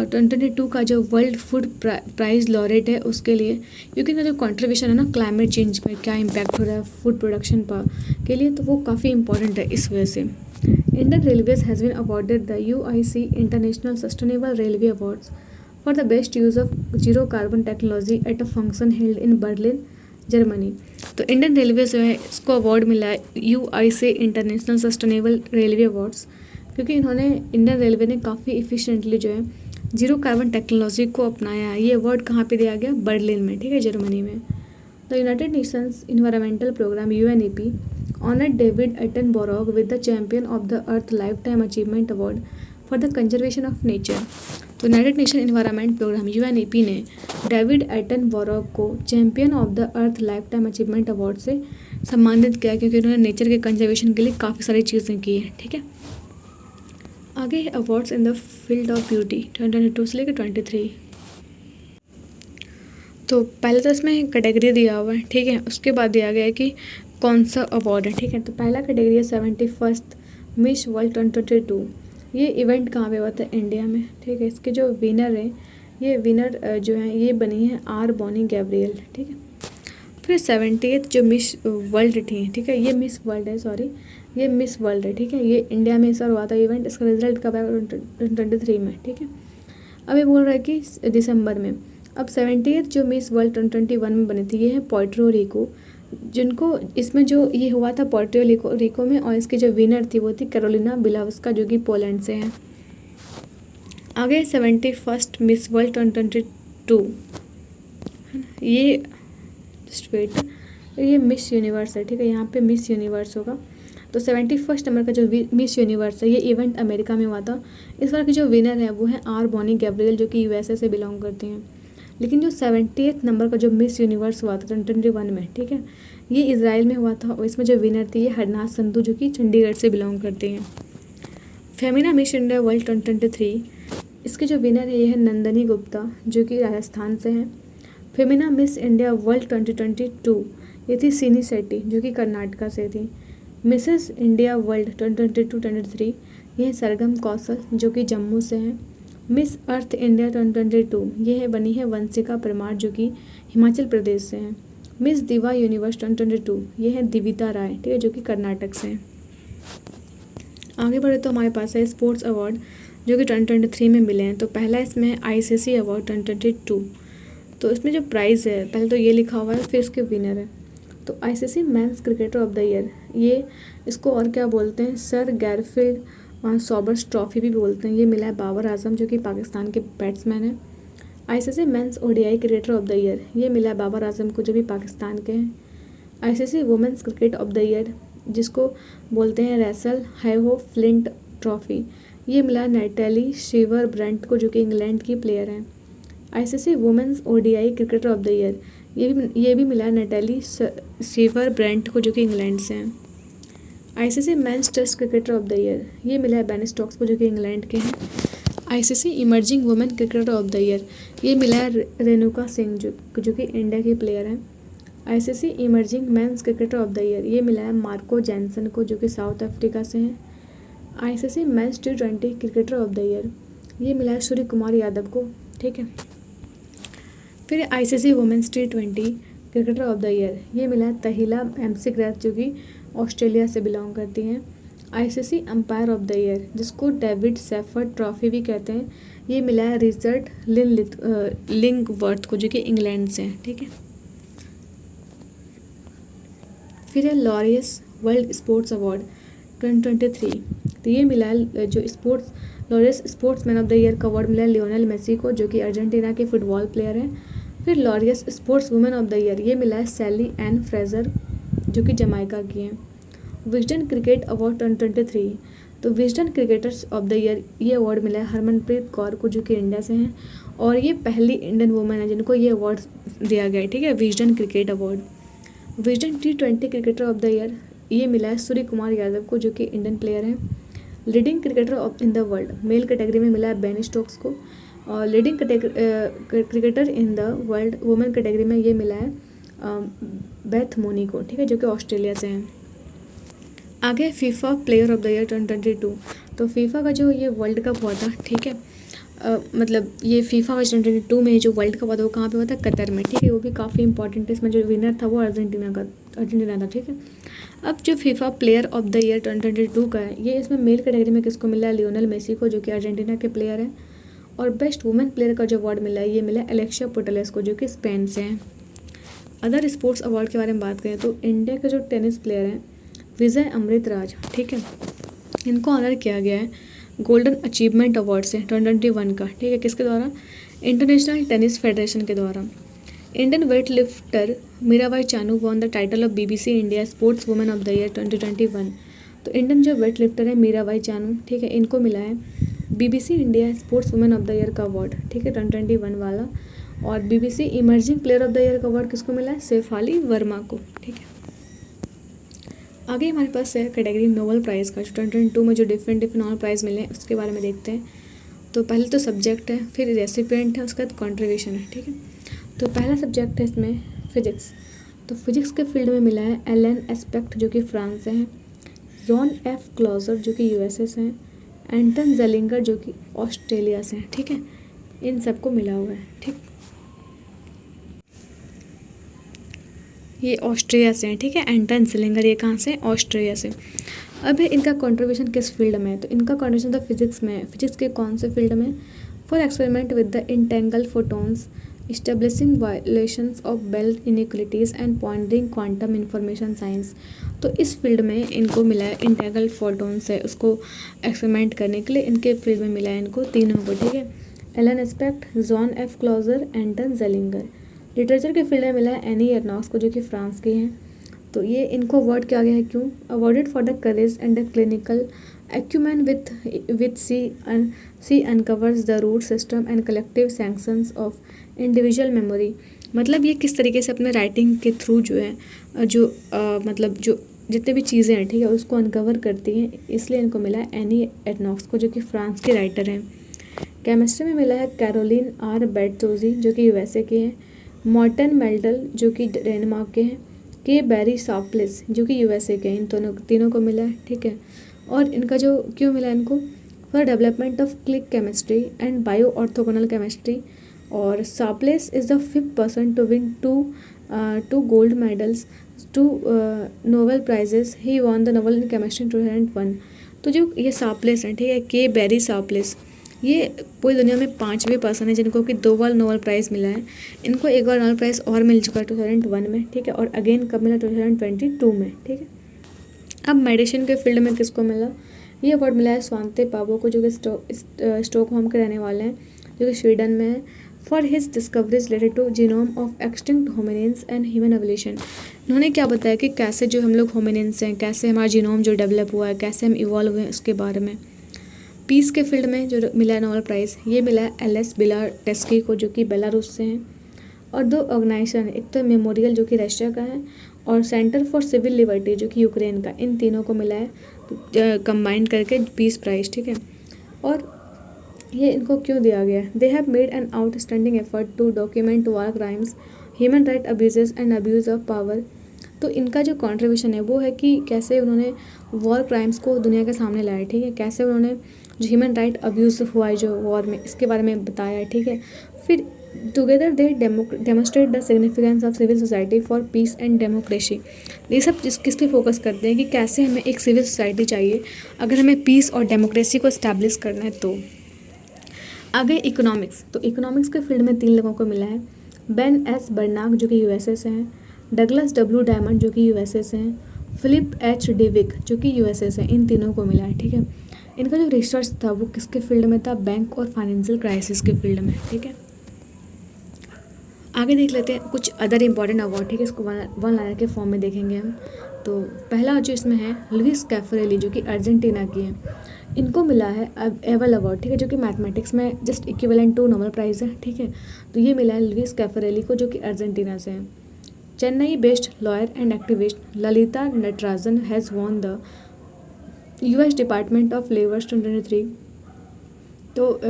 Speaker 1: 2022 का जो वर्ल्ड फूड प्राइज लॉरेट है उसके लिए, क्योंकि इनका जो कॉन्ट्रीब्यूशन है ना क्लाइमेट चेंज में क्या इम्पैक्ट हो रहा है फूड प्रोडक्शन पर के लिए, तो वो काफ़ी इंपॉर्टेंट है इस वजह से। Indian railways has been awarded the UIC international sustainable railway awards for the best use of zero carbon technology at a function held in Berlin, Germany. तो इंडियन रेलवे जो है इसको अवार्ड मिला है UIC international sustainable railway awards, क्योंकि इन्होंने Indian railway ने काफ़ी इफ़िशिएंटली जो है जीरो कार्बन टेक्नोलॉजी को अपनाया है। ये अवार्ड कहाँ पे दिया गया? बर्लिन में, ठीक है, जर्मनी में। The United Nations environmental programme UNEP honoured David Attenborough with the champion of the earth life time achievement award for the conservation of nature. तो United Nation environment programme UNEP ने David Attenborough को champion of the earth life time achievement award से सम्मानित किया, क्योंकि उन्होंने nature के conservation के लिए काफ़ी सारी चीज़ें की हैं, ठीक है। आगे awards in the field of beauty 2022 से लेकर 23। तो पहले तो इसमें कैटेगरी दिया हुआ है, ठीक है, उसके बाद दिया गया है कि कौन सा अवार्ड है, ठीक है। तो पहला कैटेगरी है 71st मिस वर्ल्ड 2022। ये इवेंट कहाँ पे हुआ था? इंडिया में, ठीक है। इसके जो विनर हैं, ये विनर जो हैं ये बनी है आर बॉनी गैब्रियल, ठीक है। फिर 70th जो मिस वर्ल्ड थी, ठीक है, ये मिस वर्ल्ड है, सॉरी, ये मिस वर्ल्ड है, ठीक है। ये इंडिया में इस बार हुआ था इवेंट, इसका रिजल्ट कब है? 2023 में, ठीक है। अब ये बोल रहा है कि दिसंबर में। अब 70th जो मिस वर्ल्ड 2021 में बनी थी, ये है पोर्टो रिको, जिनको इसमें जो ये हुआ था पोर्टो रिको में, और इसकी जो विनर थी वो थी कैरोलिना बिलावस्का, जो कि पोलैंड से हैं। आगे 71st मिस वर्ल्ड 2022, ये जस्ट वेट, ये मिस यूनिवर्स है, ठीक है, यहाँ पे मिस यूनिवर्स होगा। तो 71st नंबर का जो मिस यूनिवर्स है ये इवेंट अमेरिका में हुआ था। इस बार की जो विनर है वो है आर बॉनी गैब्रियल, जो कि USA से बिलोंग करती हैं। लेकिन जो 70th नंबर का जो मिस यूनिवर्स हुआ था 2021 में, ठीक है, ये इजराइल में हुआ था, और इसमें जो विनर थी ये हरनाज संधू, जो कि चंडीगढ़ से बिलोंग करती हैं। फेमिना मिस इंडिया वर्ल्ड 2023, इसके जो विनर है ये है नंदनी गुप्ता, जो कि राजस्थान से हैं। फेमिना मिस इंडिया वर्ल्ड 2022, ये थी सीनी शेट्टी, जो कि कर्नाटका से थी। मिसेस इंडिया वर्ल्ड 2022-23, ये है सरगम कौशल, जो कि जम्मू से हैं। मिस अर्थ इंडिया 2022, ये है बनी है वंशिका परमार, जो कि हिमाचल प्रदेश से हैं। मिस दिवा यूनिवर्स 2022, ये है दिविता राय, ठीक है, जो कि कर्नाटक से हैं। आगे बढ़े तो हमारे पास है स्पोर्ट्स अवार्ड, जो कि 2023 में मिले हैं। तो पहला इसमें है ICC अवार्ड 2022। तो इसमें जो प्राइज़ है पहले तो ये लिखा हुआ है, फिर इसके विनर है। तो ICC men's cricketer of the year, ये इसको और क्या बोलते हैं? सर गैरफील्ड सॉबर्स ट्रॉफी भी बोलते हैं। ये मिला है बाबर आजम, जो कि पाकिस्तान के बैट्समैन हैं। ICC men's ODI cricketer of the year, ये मिला है बाबर आजम को, जो भी पाकिस्तान के हैं। ICC women's cricket of the year, जिसको बोलते हैं रैसल हैहो फ्लिंट ट्रॉफी, ये मिला नैटेली शेवर ब्रंट को, जो कि इंग्लैंड की प्लेयर हैं। ICC women's ODI cricketer of the year, ये भी मिला नैटेली शेवर ब्रंट को, जो कि इंग्लैंड से हैं। ICC men's test cricketer of the year, ये मिला है बेन स्टोक्स को, जो कि इंग्लैंड के हैं। ICC emerging women cricketer of the year, ये मिला है रेणुका सिंह, जो कि इंडिया की प्लेयर हैं। ICC emerging men's cricketer of the year, ये मिला है मार्को जैनसन को, जो कि साउथ अफ्रीका से हैं। ICC men's T20 cricketer of the year, ये मिला है सूर्य कुमार यादव को, ठीक है। फिर ICC women's T20 cricketer of the year, ये मिला है तहिला MC ग्रैथ, जो कि ऑस्ट्रेलिया से बिलोंग करती हैं। ICC umpire of the year, जिसको डेविड सेफर्ड ट्रॉफी भी कहते हैं, ये मिला है रिचर्ड लिंगवर्थ को, जो कि इंग्लैंड से हैं, ठीक है। फिर है लॉरियस वर्ल्ड स्पोर्ट्स अवार्ड 2023, तो ये मिला है जो Laureus sportsman of the year का अवार्ड मिला है लियोनेल मेसी को, जो कि अर्जेंटीना के फुटबॉल प्लेयर हैं। फिर Laureus sports women of the year, ये मिला है सैली एन फ्रेजर, जो कि जमाइका की हैं। विजडन क्रिकेट अवार्ड 2023, तो Wisden cricketers of the year ये अवार्ड मिला है हरमनप्रीत कौर को, जो कि इंडिया से हैं और ये पहली इंडियन वुमेन है जिनको ये अवार्ड दिया गया है, ठीक है, Wisden cricket award. Wisden T20 cricketer of the year ये मिला है सूर्य कुमार यादव को, जो कि इंडियन प्लेयर हैं। Leading cricketer of in the world male category में मिला है बेन स्टोक्स को, और leading cricketer in the world women category में ये मिला है बेथ मोनी को, ठीक है, जो कि ऑस्ट्रेलिया से हैं। आगे FIFA player of the year 2022, तो फीफा का जो ये वर्ल्ड कप हुआ था, ठीक है, मतलब ये फीफा का 2022 में जो वर्ल्ड कप हुआ था वो कहाँ पे हुआ था, कतर में, ठीक है, वो भी काफ़ी इंपॉर्टेंट है। इसमें जो विनर था वो अर्जेंटीना था, ठीक है। अब जो FIFA player of the year 2022 का है, ये इसमें मेल कैटेगरी में किसको मिला है, लियोनेल मेसी को, जो कि अर्जेंटीना के प्लेयर हैं। और बेस्ट वुमेन प्लेयर का जो अवार्ड मिला है ये मिला है एलेक्सिया पुटेलेस को, जो कि स्पेन से हैं। अदर स्पोर्ट्स अवार्ड के बारे में बात करें तो इंडिया के जो टेनिस प्लेयर हैं विजय अमृतराज, ठीक है, इनको ऑनर किया गया है गोल्डन अचीवमेंट अवार्ड से 2021 का, ठीक है, किसके द्वारा, इंटरनेशनल टेनिस फेडरेशन के द्वारा। Indian weight lifter Mirabai Chanu von the title of BBC India sports women of the year 2021, तो इंडियन जो वेट लिफ्टर है मीराबाई चानू, ठीक है, इनको मिला है BBC India sports women of the year का अवार्ड, ठीक है, 2021 वाला। और BBC emerging player of the year का अवार्ड किसको मिला है, शेफाली वर्मा को, ठीक है। आगे हमारे पास है कैटेगरी नोबेल प्राइज़ का, जो 2022 में जो डिफरेंट नोबेल प्राइज़ मिले हैं उसके बारे में देखते हैं। तो पहले तो सब्जेक्ट है, फिर रेसिपिएंट है, उसके बाद कॉन्ट्रीब्यूशन है, ठीक है। तो पहला सब्जेक्ट है इसमें फिजिक्स, तो फिजिक्स के फील्ड में मिला है एलन एस्पेक्ट, जो कि फ्रांस से हैं, जॉन एफ क्लॉजर, जो कि USA से हैं, एंटन जेलिंगर, जो कि ऑस्ट्रेलिया से हैं, ठीक है, इन सबको मिला हुआ है, ठीक, ये ऑस्ट्रेलिया से हैं, ठीक है, एंटन जेलिंगर ये कहाँ से, ऑस्ट्रेलिया से। अब है इनका कंट्रीब्यूशन किस फील्ड में है, तो इनका कंट्रीब्यूशन तो फिजिक्स में है। फिजिक्स के कौन से फील्ड में, for experiment with the entangled photons establishing violations of Bell inequalities and pointing quantum information science, तो इस फील्ड में इनको मिला है इंटेंगल फोटोन्स है उसको एक्सपेरिमेंट करने के लिए, इनके फील्ड में मिला है इनको तीनों को, ठीक है, Alain Aspect, John F Clauser, Anton Zeilinger. Literature के फील्ड में मिला है एनी एर्नॉक्स को, जो कि फ्रांस के हैं। तो ये इनको अवार्ड किया गया है क्यों, awarded for the courage and the clinical acumen with she uncovers the root system and collective sanctions of individual memory, मतलब ये किस तरीके से अपने राइटिंग के थ्रू जो है मतलब जो जितने भी चीज़ें हैं, ठीक है, उसको अनकवर करती हैं, इसलिए इनको मिला है एनी एर्नॉक्स को, जो कि फ्रांस के राइटर हैं। केमिस्ट्री में मिला है कैरोलिन आर बेर्टोजी, जो कि USA के हैं, मॉर्टन मेल्डल, जो कि डेनमार्क के हैं, के बैरी साप्लिस, जो कि USA के हैं, इन तीनों को मिला है, ठीक है। और इनका जो क्यों मिला इनको, for development of click chemistry and bioorthogonal chemistry, और Sharpless is the 5th person to win two gold medals, two Nobel prizes, he won the Nobel in chemistry 2001। तो जो ये साप्लिस हैं, ठीक है, के बैरी साप्लिस, ये पूरी दुनिया में 5वें पर्सन है जिनको कि 2 बार नोबेल प्राइज़ मिला है। इनको एक बार नोबेल प्राइज़ और मिल चुका है 2001 में, ठीक है, और अगेन कब मिला, 2022 में, ठीक है। अब मेडिसिन के फील्ड में किसको मिला, ये अवार्ड मिला है स्वांते पाबो को, जो कि स्टॉकहोम के रहने वाले हैं, जो कि स्वीडन में है, for his discoveries related to genome of extinct hominins and human evolution. उन्होंने क्या बताया कि कैसे जो हम लोग होमिनिन्स हैं, कैसे हमारा जीनोम जो डेवलप हुआ है, कैसे हम इवॉल्व हुए हैं, उसके बारे में। पीस के फील्ड में जो मिला है नोबेल प्राइज़, ये मिला है एलेस बिलाटेस्की को, जो कि बेलारूस से हैं। और 2 ऑर्गेनाइजेशन, एक तो मेमोरियल, जो कि रशिया का है, और सेंटर फॉर सिविल लिबर्टी, जो कि यूक्रेन का, इन तीनों को मिला है कंबाइन करके पीस प्राइज़, ठीक है। और ये इनको क्यों दिया गया, they have made an outstanding effort to document war crimes, human right abuses and abuse of power. तो इनका जो कंट्रीब्यूशन है वो है कि कैसे उन्होंने वॉर क्राइम्स को दुनिया के सामने लाया, ठीक है, कैसे उन्होंने जो ह्यूमन राइट अब्यूज़ हुआ है जो वॉर में, इसके बारे में बताया है, ठीक है। फिर together they demonstrate the significance of civil society for peace and democracy. ये सब किस पे फोकस करते हैं कि कैसे हमें एक सिविल सोसाइटी चाहिए अगर हमें पीस और डेमोक्रेसी को इस्टेब्लिश करना है। तो आगे इकोनॉमिक्स, तो इकोनॉमिक्स के फील्ड में 3 लोगों को मिला है, बेन एस बर्नाक, जो कि USA से हैं, डगलस W डायमंड, जो कि USA से हैं, फिलिप H डिविक, जो कि USA से हैं, इन तीनों को मिला है, ठीक है। इनका जो रिसर्च था वो किसके फील्ड में था, बैंक और फाइनेंशियल क्राइसिस के फील्ड में, ठीक है। आगे देख लेते हैं कुछ अदर इंपॉर्टेंट अवार्ड, ठीक है, इसको वन लाइनर के फॉर्म में देखेंगे हम। तो पहला जो इसमें है लुइस कैफरेली जो कि अर्जेंटीना की हैं, इनको मिला है अब एवल अवार्ड, ठीक है, जो कि मैथमेटिक्स में just equivalent to Nobel prize है, ठीक है। तो ये मिला है लुइस कैफरेली को जो कि अर्जेंटीना से हैं। Chennai based lawyer and activist Lalita Natarajan has won the US department of labour 2023 तो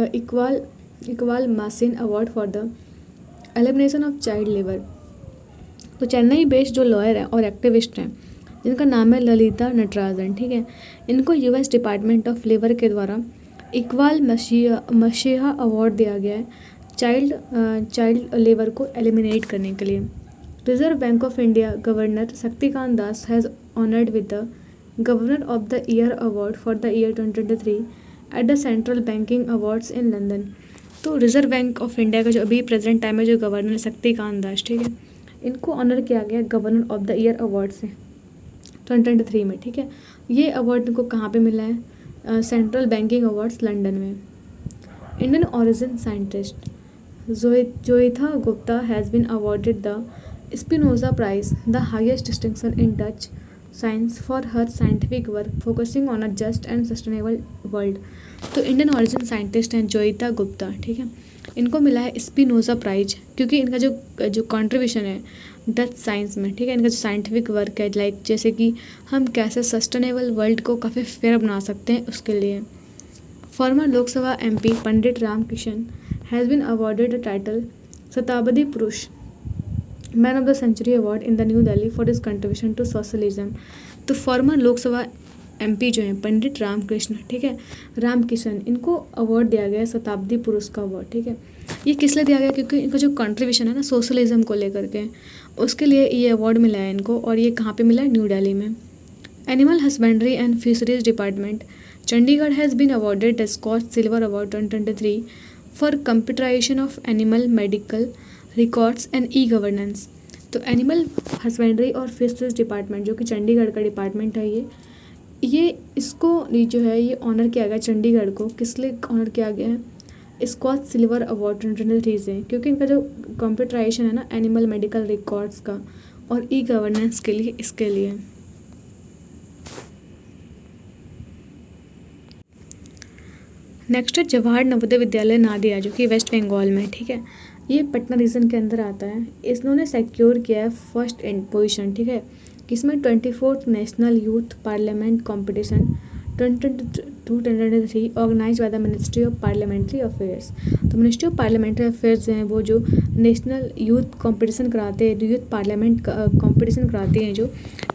Speaker 1: इकबाल मासिन award for the elimination of child labour. तो चेन्नई बेस्ड जो लॉयर हैं और एक्टिविस्ट हैं जिनका नाम है ललिता नटराजन, ठीक है, इनको US डिपार्टमेंट ऑफ लेबर के द्वारा इकबाल मसीहा अवार्ड दिया गया है चाइल्ड लेबर को एलिमिनेट करने के लिए। Reserve bank of India governor Shaktikanta Das has honoured with the governor of the year award for the year 2023 at the central banking awards in London. तो रिजर्व बैंक ऑफ इंडिया का जो अभी present time में जो governor Shaktikanta Das, ठीक है, इनको honour किया गया governor of the year award से 2023 में, ठीक है। ये अवार्ड इनको कहाँ पे मिला है? सेंट्रल बैंकिंग अवार्ड्स लंदन में। Indian origin scientist Joyeeta Gupta has been awarded the Spinoza prize, the highest distinction in Dutch science for her scientific work focusing on a just and sustainable world. तो Indian origin scientist हैं जोइता गुप्ता, ठीक है, इनको मिला है Spinoza prize क्योंकि इनका जो कंट्रीब्यूशन है डच साइंस में, ठीक है, इनका जो साइंटिफिक वर्क है लाइक जैसे कि हम कैसे सस्टेनेबल वर्ल्ड को काफ़ी फेयर बना सकते हैं उसके लिए। Farmer Lok Sabha MP Pandit Ramkishan has been awarded the title शताब्दी पुरुष man of the century award in the new Delhi for his contribution to socialism. तो फॉर्मर लोकसभा MP जो हैं पंडित रामकृष्ण, ठीक है, रामकिशन, इनको अवार्ड दिया गया है शताब्दी पुरुष का अवार्ड, ठीक है। ये किस लिए दिया गया? क्योंकि इनका जो कंट्रीब्यूशन है ना सोशलिज्म को लेकर के, उसके लिए ये अवार्ड मिला है इनको। और ये कहाँ पे मिला है? न्यू दिल्ली में। Animal husbandry and fisheries department Chandigarh has been awarded the Skoch silver award 2023 for computerisation of animal medical records and e-governance. तो एनिमल हस्बेंड्री और फिशरीज डिपार्टमेंट जो कि चंडीगढ़ का डिपार्टमेंट है, ये जो है ये ऑनर किया गया चंडीगढ़ को। किस लिए ऑनर किया गया है? स्कॉच सिल्वर अवार्ड 2023 से, क्योंकि इनका जो कंप्यूटराइजेशन है ना एनिमल मेडिकल रिकॉर्ड्स का और ई-गवर्नेंस के लिए, इसके लिए। नेक्स्ट है जवाहर नवोदय विद्यालय नादिया जो कि वेस्ट बंगाल में, ठीक है, ये पटना रीजन के अंदर आता है। इन्होंने सिक्योर किया है फर्स्ट पोजीशन, ठीक है, किसमें? 24th national youth parliament competition 2022-2023 organise by the ministry of parliamentary affairs. तो मिनिस्ट्री ऑफ पार्लियामेंट्री अफेयर्स जो हैं वो जो नेशनल यूथ कंपटीशन कराते हैं, यूथ पार्लियामेंट कंपटीशन कराते हैं, जो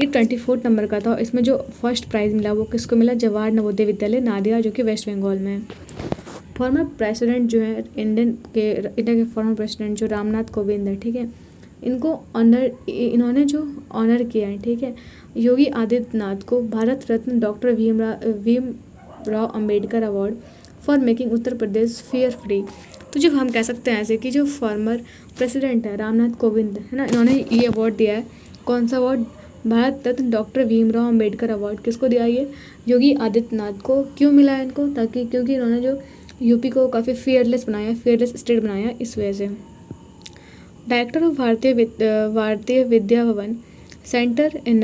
Speaker 1: ये 24 नंबर का था। इसमें जो फर्स्ट प्राइज़ मिला वो किसको मिला? जवाहर नवोदय विद्यालय नादिया जो कि वेस्ट बंगाल में है। फॉर्मर प्रेसिडेंट जो है इंडिया के फॉर्मर प्रेसिडेंट जो रामनाथ कोविंद है, ठीक है, इन्होंने जो ऑनर किया है, ठीक है, योगी आदित्यनाथ को Bharat Ratna doctor Bhimrao Ambedkar award for making Uttar Pradesh fear free. तो जो हम कह सकते हैं ऐसे कि जो फॉर्मर प्रेसिडेंट है रामनाथ कोविंद है ना, इन्होंने ये अवार्ड दिया है। कौन सा award? Bharat Ratna doctor Bhimrao Ambedkar award. किसको दिया? ये योगी आदित्यनाथ को। क्यों मिला है इनको? क्योंकि इन्होंने जो यूपी को काफ़ी फेयरलेस बनाया, फेयरलेस स्टेट बनाया, इस वजह से। Director of Bharatiya Vidya Bhavan centre in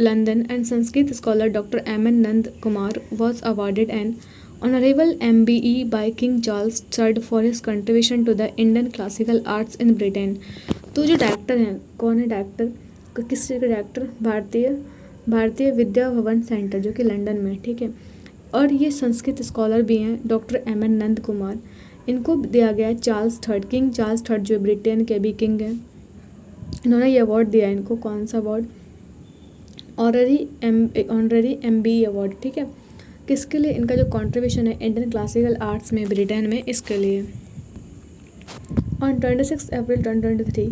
Speaker 1: London and Sanskrit scholar doctor M.N. Nanda Kumar was awarded an honourable MBE by king Charles III for his contribution to the Indian classical arts in Britain. तो जो director हैं, कौन है director? किस चीज़ के डायरेक्टर? भारतीय Vidya Bhavan centre जो कि लंदन में, ठीक है, और ये संस्कृत स्कॉलर भी हैं डॉक्टर M.N. नंद कुमार। इनको दिया गया है Charles III, king Charles III जो ब्रिटेन के भी किंग हैं, इन्होंने ये अवार्ड दिया है इनको। कौन सा अवार्ड? ऑनररी MBE अवार्ड, ठीक है, किसके लिए? इनका जो कंट्रीब्यूशन है इंडियन क्लासिकल आर्ट्स में ब्रिटेन में, इसके लिए। On 26 April 2023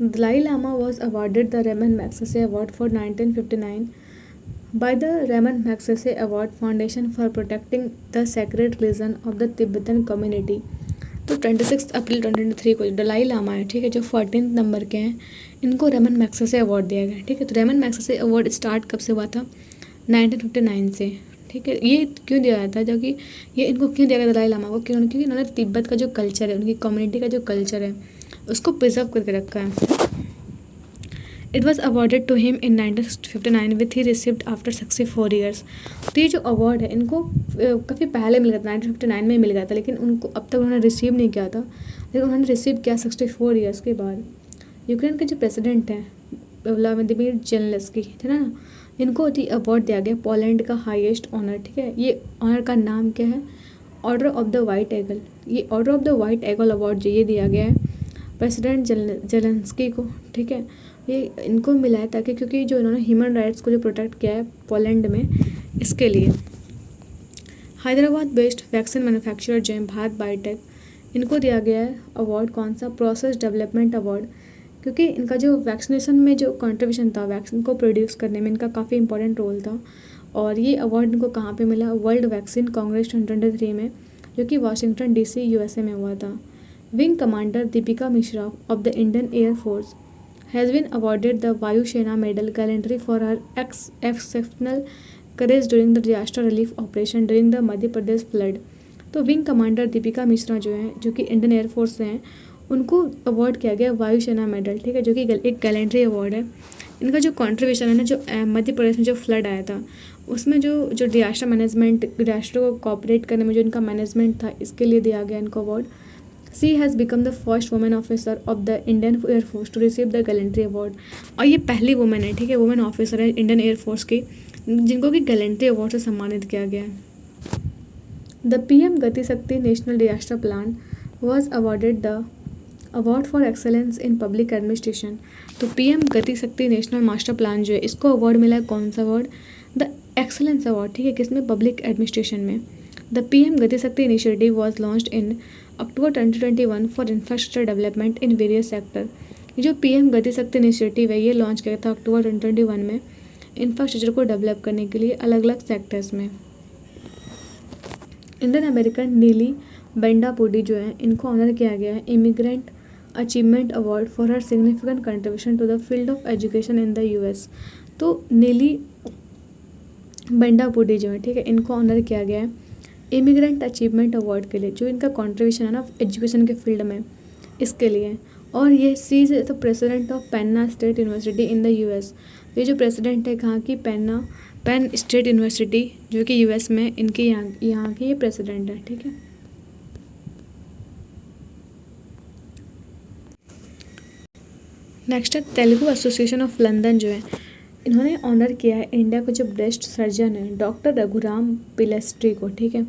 Speaker 1: Dalai Lama was awarded the Ramon Magsaysay award for 1959 by the Raman Magsaysay Award Foundation for protecting the sacred religion of the Tibetan community। तो 26 अप्रैल 2023 को दलाई लामा है, ठीक है, जो 14 नंबर के हैं, इनको रेमन मैग्सेसे अवार्ड दिया गया, ठीक है। तो रेमन मैग्सेसे अवार्ड स्टार्ट कब से हुआ था? 1959 से, ठीक है। ये क्यों दिया जाता है? जो कि ये इनको क्यों दिया गया दलाई लामा को? क्योंकि इन्होंने तिब्बत का जो कल्चर है, उनकी कम्युनिटी का जो कल्चर है, उसको प्रिजर्व करके रखा है। It was awarded to him in 1959 with he received after 64 years. तो ये जो अवार्ड है इनको काफ़ी पहले मिल गया था, 1959 में मिल गया था, लेकिन उनको अब तक उन्होंने रिसीव नहीं किया था, लेकिन उन्होंने रिसीव किया 64 ईयर्स के बाद। यूक्रेन के जो प्रेसिडेंट हैं व्लादिमीर जेलेंस्की थे ना, इनको ये अवार्ड दिया गया, पोलैंड का हाईएस्ट ऑनर। ठीक है, ये ऑनर का नाम क्या है? Order of the white eagle. ये order of the white eagle award जो ये दिया गया है प्रेसिडेंट जेलेंस्की को। ठीक है, ये इनको मिला है ताकि क्योंकि जो इन्होंने ह्यूमन राइट्स को जो प्रोटेक्ट किया है पोलैंड में, इसके लिए। हैदराबाद बेस्ड वैक्सीन मैन्युफैक्चरर जो है भारत बायोटेक, इनको दिया गया है अवार्ड, कौन सा? प्रोसेस डेवलपमेंट अवार्ड, क्योंकि इनका जो वैक्सीनेशन में जो कंट्रीब्यूशन था, वैक्सीन को प्रोड्यूस करने में इनका काफ़ी इंपॉर्टेंट रोल था। और ये अवार्ड इनको कहाँ पे मिला? वर्ल्ड वैक्सीन कांग्रेस 2023 में, जो कि वाशिंगटन DC USA में हुआ था। Wing commander Deepika Mishra of the Indian air force has been awarded the Vayu Sena medal gallantry for her exceptional courage during the disaster relief operation during the Madhya Pradesh flood. तो विंग कमांडर दीपिका मिश्रा जो हैं, जो कि इंडियन एयर फोर्स से हैं, उनको अवार्ड किया गया वायुसेना मेडल। ठीक है, जो कि एक गैलेंट्री अवार्ड है। इनका जो कॉन्ट्रीब्यूशन है ना, जो मध्य प्रदेश में जो फ्लड आया था उसमें जो डिजास्टर मैनेजमेंट, डिजास्टर को कोऑपरेट करने में जो इनका मैनेजमेंट था, इसके लिए दिया गया इनको award. She has become the first women officer of the Indian air force to receive the gallantry award. और ये पहली वुमेन है, ठीक है, वुमेन ऑफिसर है इंडियन एयर फोर्स की, जिनको कि गैलेंट्री अवार्ड से सम्मानित किया गया है। द PM गति शक्ति national disaster plan was awarded the award for excellence in public administration. तो PM गति शक्ति नेशनल मास्टर प्लान जो है, इसको अवार्ड मिला है, कौन सा अवार्ड? The excellence award. ठीक है, किसमें? पब्लिक एडमिनिस्ट्रेशन में। द PM गति शक्ति initiative was launched in October 2021 for infrastructure development in various sector. ये जो PM गति शक्ति इनिशिएटिव है, ये लॉन्च किया था अक्टूबर 2021 में इंफ्रास्ट्रक्चर को डेवलप करने के लिए अलग अलग सेक्टर्स में। इंडियन अमेरिकन नीली बेंडापुडी जो है, इनको ऑनर किया गया है immigrant achievement award for her significant contribution to the field of education in the US। तो नीली बेंडापुडी जो है, ठीक है, इनको ऑनर किया गया है इमिग्रेंट अचीवमेंट अवार्ड के लिए, जो इनका कंट्रीब्यूशन है ना एजुकेशन के फील्ड में, इसके लिए। और ये she is the president of Penn State University in the US। ये जो प्रेसिडेंट है कहाँ की? पेन स्टेट यूनिवर्सिटी जो कि US में, इनके यहाँ के ये प्रेसिडेंट है। ठीक है, नेक्स्ट है तेलुगु एसोसिएशन ऑफ लंदन जो है, इन्होंने ऑनर किया है इंडिया को जो बेस्ट सर्जन है डॉक्टर रघुराम पिलेस्ट्री को। ठीक है,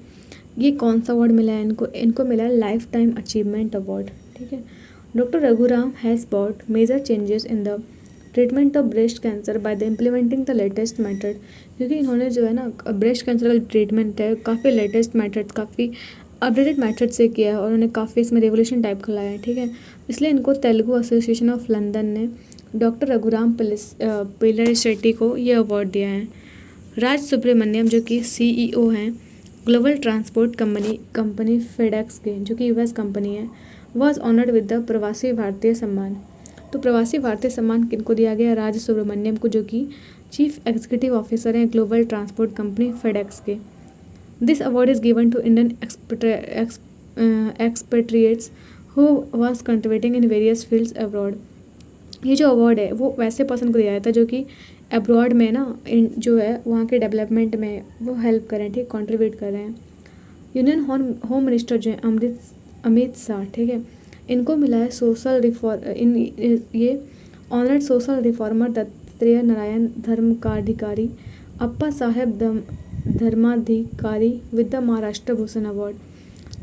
Speaker 1: ये कौन सा अवार्ड मिला है इनको मिला है लाइफ टाइम अचीवमेंट अवार्ड। ठीक है, doctor Raghuram has bought major changes in the treatment of breast cancer by the implementing the latest method. क्योंकि इन्होंने जो है ना ब्रेस्ट कैंसर का ट्रीटमेंट है काफ़ी लेटेस्ट मेथड, काफ़ी अपडेटेड मेथड से किया है, और उन्होंने काफ़ी इसमें रेवोल्यूशन टाइप का लाया है। ठीक है, इसलिए इनको तेलुगु एसोसिएशन ऑफ लंदन ने डॉक्टर रघुराम पिलेस्ट्री को ये अवार्ड दिया है। राज सुब्रमण्यम जो कि CEO हैं ग्लोबल ट्रांसपोर्ट कंपनी फेडेक्स के, जो कि US कंपनी है, वॉज ऑनर्ड विद द प्रवासी भारतीय सम्मान। तो प्रवासी भारतीय सम्मान किनको दिया गया? राज सुब्रमण्यम को, जो कि चीफ एग्जीक्यूटिव ऑफिसर हैं ग्लोबल ट्रांसपोर्ट कंपनी फेडेक्स के। This award is given to Indian expatriates who was contributing in various fields abroad. ये जो अवार्ड है वो वैसे पर्सन को दिया जाता है जो कि अब्रॉड में ना जो है वहाँ के डेवलपमेंट में वो हेल्प करें, ठीक, कंट्रीब्यूट कर रहे हैं। यूनियन होम मिनिस्टर जो है अमित शाह, ठीक है, इनको मिला है सोशल रिफॉर्म ये honoured social reformer Dattatreya Narayan Dharmadhikari Appa Saheb Dharmadhikari with the Maharashtra Bhushan award.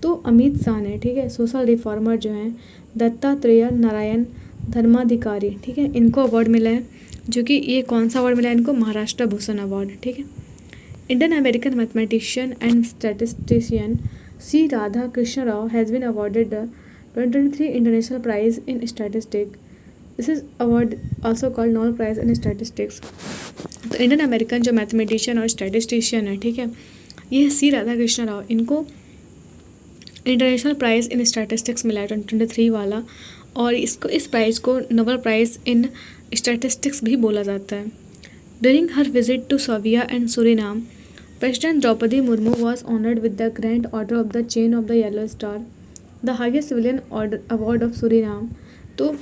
Speaker 1: तो अमित शाह ने, ठीक है, सोशल रिफॉर्मर जो हैं दत्तात्रेय नारायण धर्माधिकारी, ठीक है, इनको अवार्ड मिला है, जो कि ये कौन सा अवार्ड मिला है इनको? महाराष्ट्र भूषण अवार्ड। ठीक है, Indian American mathematician and statistician C. Radha Krishna Rao has been awarded the 2023 international prize in statistics. This is award also called Nobel prize in statistics. तो इंडियन अमेरिकन जो मैथमेटिशियन और स्टैटिस्टिशियन है, ठीक है, ये C. राधा कृष्ण राव, इनको इंटरनेशनल प्राइज़ इन स्टैटिस्टिक्स मिला है 2023 वाला, और इस प्राइज़ को नोबेल प्राइज़ इन स्टैटिस्टिक्स भी बोला जाता है। ड्यूरिंग हर विजिट टू सोविया and Suriname, president Droupadi Murmu was honoured with the grand order of the chain of the yellow star, the highest civilian award of Suriname. तो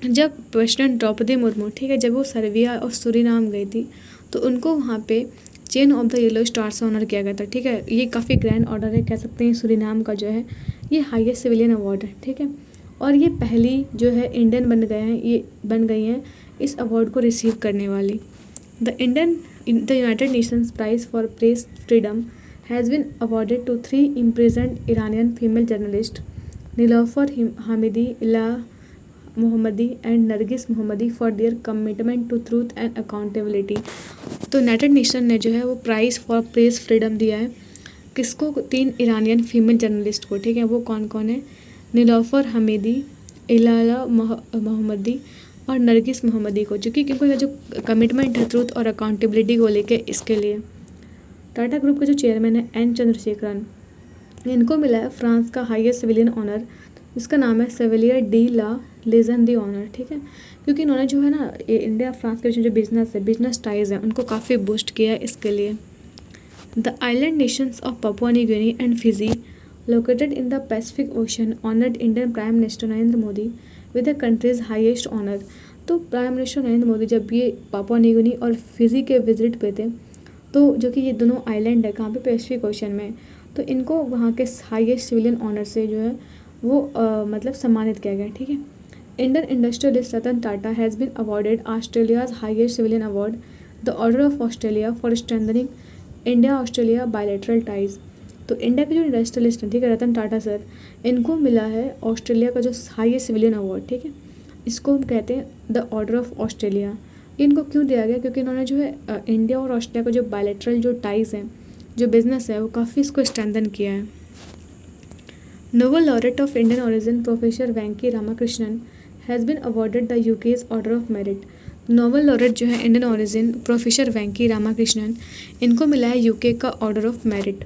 Speaker 1: जब प्रेसिडेंट द्रौपदी मुर्मू, ठीक है, जब वो सर्बिया और सूरीनाम गई थी तो उनको वहाँ पे chain of the yellow star से ऑनर किया गया था, ठीक है। ये काफ़ी ग्रैंड ऑर्डर है, कह सकते हैं सूरीनाम का जो है ये हाईएस्ट सिविलियन अवार्ड है, ठीक है। और ये पहली जो है इंडियन बन गई हैं इस अवार्ड को रिसीव करने वाली। The United Nations prize for press freedom has been awarded to 3 imprisoned Iranian female journalists, Niloufar Hamidi, Ila Mohammadi and Narges Mohammadi for their commitment to truth and accountability. तो United nation ने जो है वो price for press freedom दिया है किसको? 3 Iranian female journalist को, ठीक है। वो कौन कौन है? नीलोफर हमीदी, इलाला मोहम्मदी और नरगिस मोहम्मदी को, जो कि क्योंकि जो कमिटमेंट है ट्रूथ और अकाउंटेबिलिटी को लेके, इसके लिए। टाटा ग्रुप के जो चेयरमैन है एन चंद्रशेखरन, इनको मिला है फ्रांस का हाईएस्ट सिविलियन ऑनर, इसका नाम है सेविलियर डी ला लेजन दी ऑनर, ठीक है। क्योंकि इन्होंने जो है ना इंडिया फ्रांस के बीच में जो बिजनेस टाइज है उनको काफ़ी बूस्ट किया है, इसके लिए। The island nations of Papua New Guinea and Fiji located in the Pacific ocean honoured Indian prime minister Narendra Modi with the countries highest honour. तो प्राइम मिनिस्टर नरेंद्र मोदी जब ये पपुआ न्यू गिनी और फिजी के विजिट पे थे, तो जो कि ये दोनों आइलैंड है कहाँ पे? पैसिफिक ओशन में, तो इनको वहाँ के हाईएस्ट सिविलियन ऑनर से जो है वो मतलब सम्मानित किया गया, ठीक है। Indian industrialist Ratan Tata has been awarded Australia's highest civilian award, the order of Australia for strengthening India Australia bilateral ties. तो इंडिया के जो इंडस्ट्रियलिस्ट हैं, ठीक है, रतन टाटा सर, इनको मिला है ऑस्ट्रेलिया का जो हाईएस्ट सिविलियन अवार्ड, ठीक है। इसको हम कहते हैं द ऑर्डर ऑफ ऑस्ट्रेलिया। इनको क्यों दिया गया? क्योंकि इन्होंने जो है इंडिया और ऑस्ट्रेलिया का जो बायलैटरल जो टाइज हैं, जो बिजनेस है, वो काफ़ी इसको स्ट्रेंथन किया है। Nobel laureate of Indian origin professor Venki Ramakrishnan has been awarded the UK's order of merit. Nobel laureate जो है Indian origin professor Venki Ramakrishnan, इनको मिला है यूके का order of merit.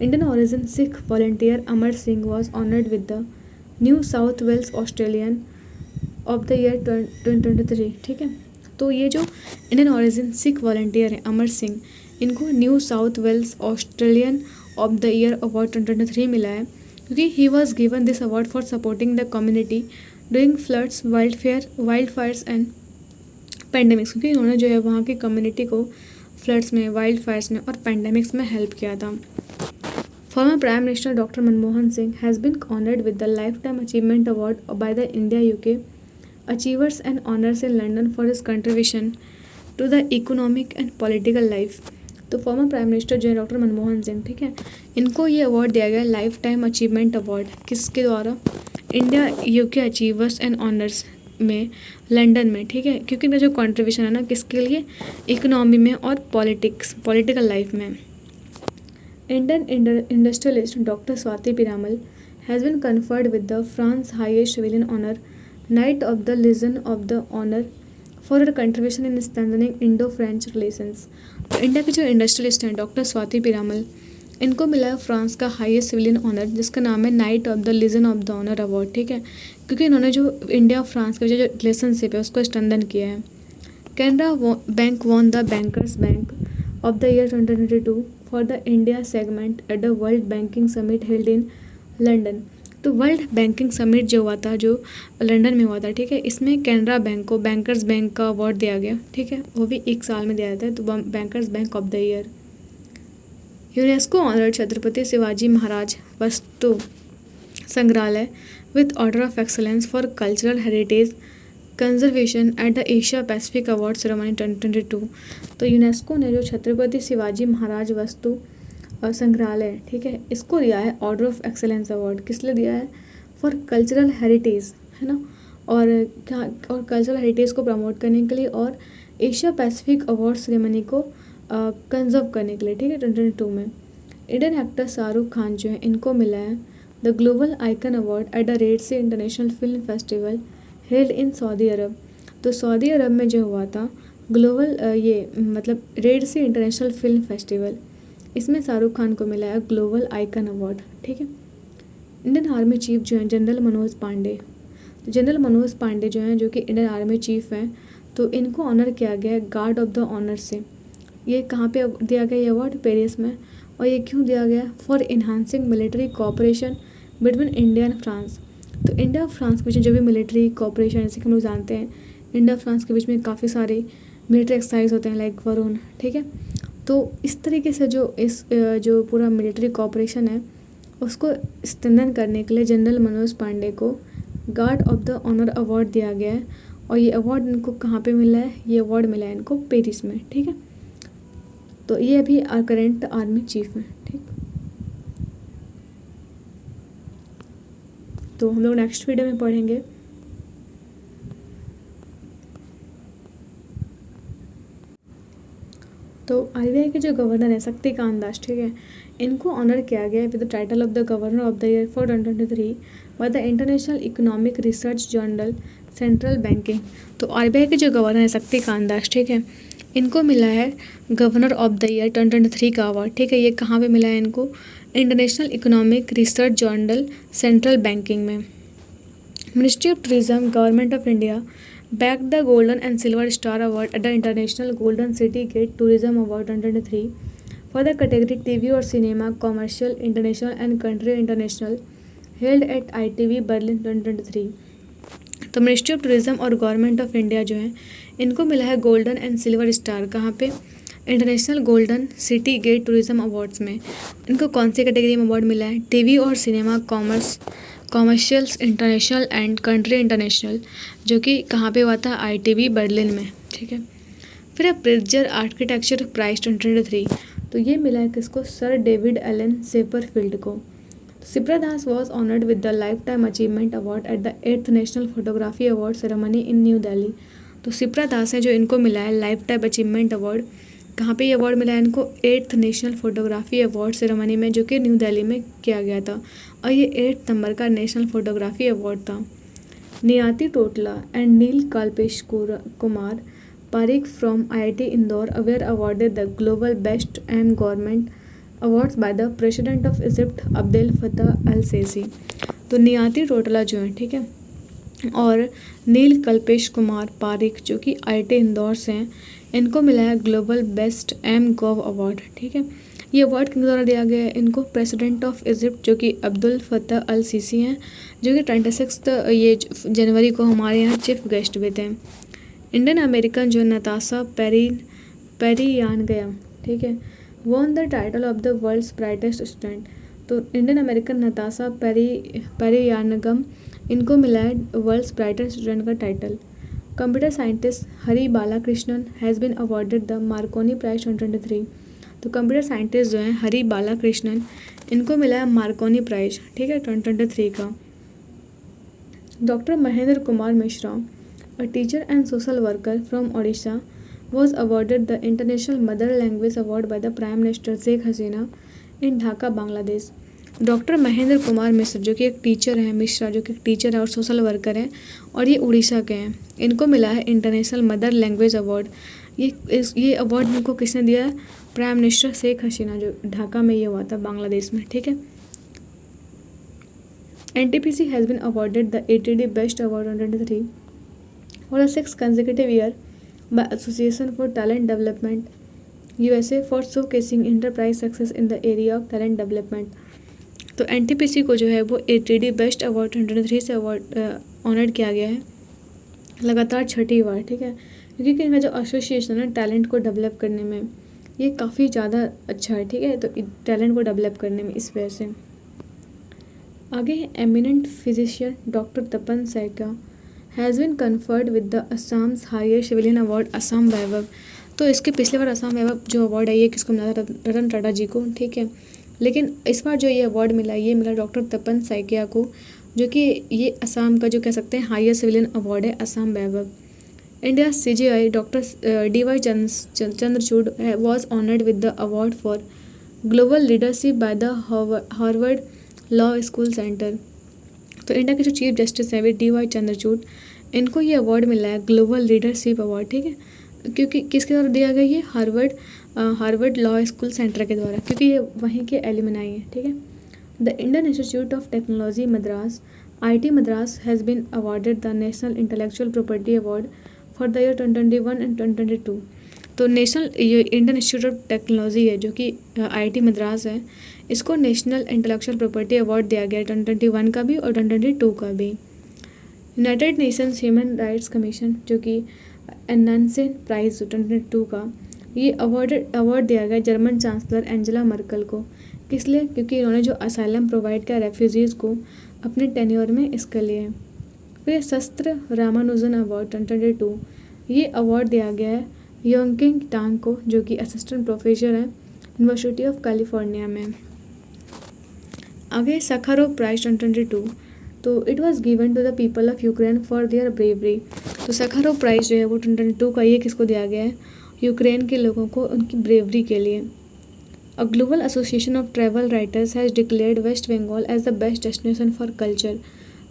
Speaker 1: Indian origin Sikh volunteer Amar Singh was honoured with the New South Wales Australian of the year 2023, ठीक है। तो ये जो इंडियन ओरिजिन सिख वॉलंटियर हैं अमर सिंह, इनको new South Wales Australian of the year award 2023 मिला है, क्योंकि he was given this award for supporting the community during floods, wild fires and pandemics. क्योंकि इन्होंने जो है वहाँ की कम्युनिटी को फ्लड्स में, वाइल्ड फायर्स में और पेंडेमिक्स में हेल्प किया था। Former prime minister doctor Manmohan Singh has been honoured with the life time achievement award by the India UK achievers and honours in London for his contribution to the economic and political life. तो former prime minister जो है doctor Manmohan Singh, ठीक है, इनको ये award दिया गया life time achievement award, किसके द्वारा? India UK achievers and honours में लंदन में, ठीक है। क्योंकि इनका जो कंट्रीब्यूशन है ना किसके लिए? इकोनॉमी में और पॉलिटिकल लाइफ में। Indian industrialist doctor Swati Piramal has been conferred with the France highest civilian honour knight of the legion of the honour for her contribution in strengthening Indo French relations. तो India के जो industrialist हैं doctor Swati Piramal, इनको मिला है France का highest civilian honour, जिसका नाम है knight of the legion of the honour award, ठीक है। क्योंकि इन्होंने जो इंडिया फ्रांस का जो रिलेशनशिप है उसको स्ट्रेंथन किया है। Canara bank won the bankers bank of the year 2022 for the India segment at the world banking summit held in London. तो वर्ल्ड बैंकिंग समिट जो हुआ था, जो लंदन में हुआ था, ठीक है, इसमें कैनरा बैंक को बैंकर्स बैंक का अवार्ड दिया गया, ठीक है। वो भी 1 साल में दिया जाता है, तो bankers bank of the year. UNESCO honoured Chhatrapati Shivaji Maharaj Vastu Sangrahalaya with order of excellence for cultural heritage conservation at the Asia Pacific award ceremony 2022। तो यूनेस्को ने जो छत्रपति शिवाजी महाराज वस्तु संग्रहालय, ठीक है, इसको दिया है ऑर्डर ऑफ एक्सलेंस अवार्ड। किस लिए दिया है? फॉर कल्चरल हेरिटेज, है ना, और कल्चरल हेरिटेज को प्रमोट करने के लिए और एशिया पैसिफिक अवार्ड सेरेमनी को कंजर्व करने के लिए, ठीक है, 2022 में। इंडियन एक्टर शाहरुख खान जो है, इनको मिला है the global icon award at the Red Sea International Film Festival held in Saudi Arab. तो सऊदी अरब में जो हुआ था ग्लोबल मतलब Red Sea International Film Festival, इसमें शाहरुख खान को मिला है ग्लोबल आइकन अवार्ड, ठीक है। इंडियन आर्मी चीफ जो हैं जनरल मनोज पांडे, तो जनरल मनोज पांडे जो हैं, जो कि इंडियन आर्मी चीफ हैं, तो इनको ऑनर किया गया है गार्ड ऑफ द ऑनर से। ये कहाँ पे दिया गया ये अवार्ड? पेरिस में। और ये क्यों दिया गया? For enhancing military cooperation between India and France. तो इंडिया और फ्रांस के बीच में जो भी मिलिट्री कोऑपरेशन, जैसे कि हम लोग जानते हैं इंडिया और फ्रांस के बीच में काफ़ी सारे मिलिट्री एक्सरसाइज होते हैं लाइक वरुण, ठीक है। तो इस तरीके से जो पूरा मिलिट्री कोऑपरेशन है उसको स्ट्रेंथन करने के लिए जनरल मनोज पांडे को guard of the honour award दिया गया है। और ये अवार्ड इनको कहाँ पे मिला है? ये अवार्ड मिला है इनको पेरिस में, ठीक है। तो ये अभी करंट आर्मी चीफ में, ठीक। तो हम लोग नेक्स्ट वीडियो में पढ़ेंगे तो आरबीआई के जो गवर्नर है शक्तिकांत दास, ठीक है, इनको ऑनर किया गया है with the title of the governor of the year for 2023 bye the international economic research journal central banking. तो आरबीआई के जो गवर्नर है शक्तिकांत दास, ठीक है, इनको मिला है गवर्नर ऑफ द ईयर 2023 का अवार्ड, ठीक है। ये कहाँ पे मिला है इनको? International economic research journal central banking में। Ministry of tourism government of India backed the Golden and Silver Star Award at the International Golden City Gate Tourism Award 2023 for the category TV or Cinema, Commercial, International and Country International held at ITV Berlin 2023। तो ministry of tourism और government of India जो है इनको मिला है golden and silver star, कहाँ पे? International golden city gate tourism awards में। इनको कौन सी कैटेगरी में अवार्ड मिला है? टीवी और cinema, commercials, international and country international, जो कि कहाँ पे हुआ था? ITV बर्लिन में, ठीक है। फिर है प्रिट्जर आर्किटेक्चर प्राइज 2023, तो ये मिला है किसको? सर डेविड एलन सेपरफील्ड को। Sipra Das was honoured with the life time achievement award at the 8th national photography award ceremony in New Delhi. तो सिप्रा दास है जो इनको मिला है लाइफ टाइम अचीवमेंट अवार्ड, कहाँ पे ये अवार्ड मिला है इनको? 8th national photography award ceremony में, जो कि न्यू दिल्ली में किया गया था। और ये 8 नंबर का नेशनल फोटोग्राफी अवार्ड था। Niyati Totla and Neel Kalpesh Kumar Parikh from IIT Indore were awarded the global best and government awards by the president of Egypt Abdel Fattah al CC. तो नियाति टोटला जो है, ठीक है, और नील कल्पेश कुमार पारिक जो कि IIT इंदौर से हैं, इनको मिला है ग्लोबल बेस्ट एम गव अवार्ड, ठीक है। ये अवार्ड किन द्वारा दिया गया है इनको? प्रेसिडेंट ऑफ इजिप्ट जो कि अब्दुल फतह अल सीसी हैं, जो कि 26 ये जनवरी को हमारे यहाँ चीफ गेस्ट भी थे। इंडियन अमेरिकन जो नताशा पेरियानगम, ठीक है, won the title of the world's brightest student. तो इंडियन अमेरिकन नताशा पेरियानगम इनको मिला है वर्ल्ड्स ब्राइटेस्ट स्टूडेंट का title. Computer scientist Hari Balakrishnan has been awarded the Marconi prize 2023। तो कंप्यूटर साइंटिस्ट जो हैं हरि बालाकृष्णन, इनको मिला है मार्कोनी प्राइज, ठीक है, 2023 का। Doctor Mahendra Kumar Mishra, a teacher and social worker from Odisha, was awarded the international mother language award by the prime minister Sheikh Hasina in Dhaka, Bangladesh. Doctor Mahendra Kumar Mishra जो कि एक टीचर हैं, मिश्रा जो कि एक टीचर है और सोशल वर्कर हैं, और ये उड़ीसा के हैं। इनको मिला है इंटरनेशनल मदर लैंग्वेज अवार्ड। ये अवार्ड इनको किसने दिया है? प्राइम मिनिस्टर शेख हसीना, जो ढाका में ये हुआ था बांग्लादेश में, ठीक है। NTPC has been awarded the ATD best award 2023 for the 6th consecutive year by association for talent development USA for showcasing enterprise success in the area of talent development. तो NTPC को जो है वो ATD बेस्ट अवार्ड 2023 से award honoured किया गया है, लगातार 6ठी बार, ठीक है, क्योंकि इनका जो एसोसिएशन है टैलेंट को डेवलप करने में ये काफ़ी ज़्यादा अच्छा है, ठीक है, तो टैलेंट को डेवलप करने में इस वजह से। आगे है eminent physician doctor Tapan Saikia has been conferred with the Assam's highest civilian award Assam Vaibhav. तो इसके पिछले बार असम वैभव जो अवार्ड है ये किसको मिला था? रतन टाटा जी को, ठीक है, लेकिन इस बार जो ये अवार्ड मिला ये मिला डॉक्टर तपन सैकिया को, जो कि ये असम का जो कह सकते हैं हाईएस्ट सिविलियन अवार्ड है Assam Vaibhav. India CGI doctor DY Chandrachud was honoured with the award for global leadership by the Harvard law school centre. तो इंडिया के जो चीफ जस्टिस हैं वे DY चंद्रचूड, इनको ये अवार्ड मिला है ग्लोबल लीडरशिप अवार्ड, ठीक है, क्योंकि किसके द्वारा दिया गया? ये हार्वर्ड लॉ स्कूल सेंटर के द्वारा, क्योंकि ये वहीं के एलुमनाई हैं, ठीक है। The Indian institute of technology Madras IIT Madras has been awarded the national intellectual property award for the year 2021 and 2022। तो नेशनल ये इंडियन इंस्टीट्यूट ऑफ टेक्नोलॉजी है जो कि IIT मद्रास है, इसको नेशनल इंटेलेक्चुअल प्रॉपर्टी अवार्ड दिया गया 2021 का भी और 2022 का भी। United Nations human rights commission जो कि एनांसे प्राइज़ 2022 का, ये अवार्ड दिया गया जर्मन चांसलर एंजेला मर्कल को। किस लिए? क्योंकि इन्होंने जो असाइलम प्रोवाइड किया रेफ्यूजीज़ को अपने टेन्योर में, इसके लिए। फिर शस्त्र रामानुजन अवार्ड 2022, ये अवार्ड दिया गया है योंकिंग टांग को जो कि असिस्टेंट प्रोफेसर है यूनिवर्सिटी ऑफ कैलिफोर्निया में। आगे सखारोव प्राइज 2022, तो it was given to the people of Ukraine for their bravery. तो सखारोव प्राइज़ जो है वो 2022 का, ये किसको दिया गया है? यूक्रेन के लोगों को उनकी ब्रेवरी के लिए। A global association of travel writers has declared West Bengal as the best destination for culture.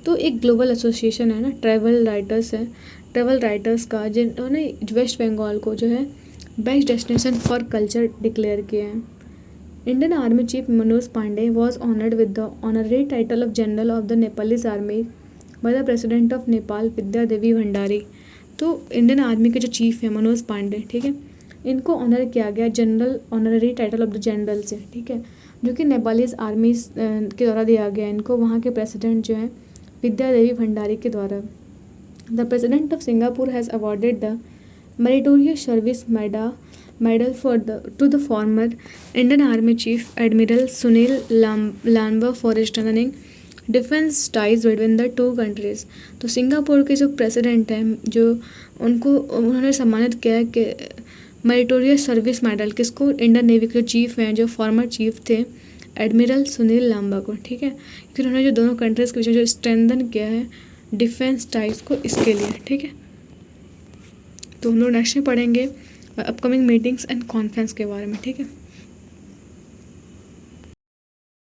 Speaker 1: तो एक ग्लोबल एसोसिएशन है ना, ट्रैवल राइटर्स का, जिन्होंने वेस्ट बंगाल को जो है best destination for culture declare किया है। Indian army chief Manoj Pande was honoured with the honorary title of general of the Nepalese army by the president of Nepal Vidya Devi Bhandari. तो इंडियन आर्मी के जो चीफ है मनोज पांडे, ठीक है, इनको ऑनर किया गया general honorary title of the general से, ठीक है, जो कि नेपालीज आर्मी के द्वारा दिया गया इनको, वहाँ के प्रेसिडेंट जो है विद्या देवी भंडारी के द्वारा। The president of Singapore has awarded the meritorious service medal to the former Indian army chief admiral Sunil Lanba for strengthening defence ties between the two countries. तो सिंगापुर के जो प्रेसिडेंट हैं, जो उन्होंने सम्मानित किया है कि मेरिटोरियस सर्विस मेडल किसको? इंडियन नेवी के चीफ हैं, जो फॉर्मर चीफ थे एडमिरल सुनील लांबा को, ठीक है, क्योंकि उन्होंने जो दोनों कंट्रीज़ के बीच जो स्ट्रेंथन किया है डिफेंस टाइज को, इसके लिए, ठीक है। तो हम लोग नेक्स्ट में पढ़ेंगे अपकमिंग मीटिंग्स एंड कॉन्फ्रेंस के बारे में, ठीक है।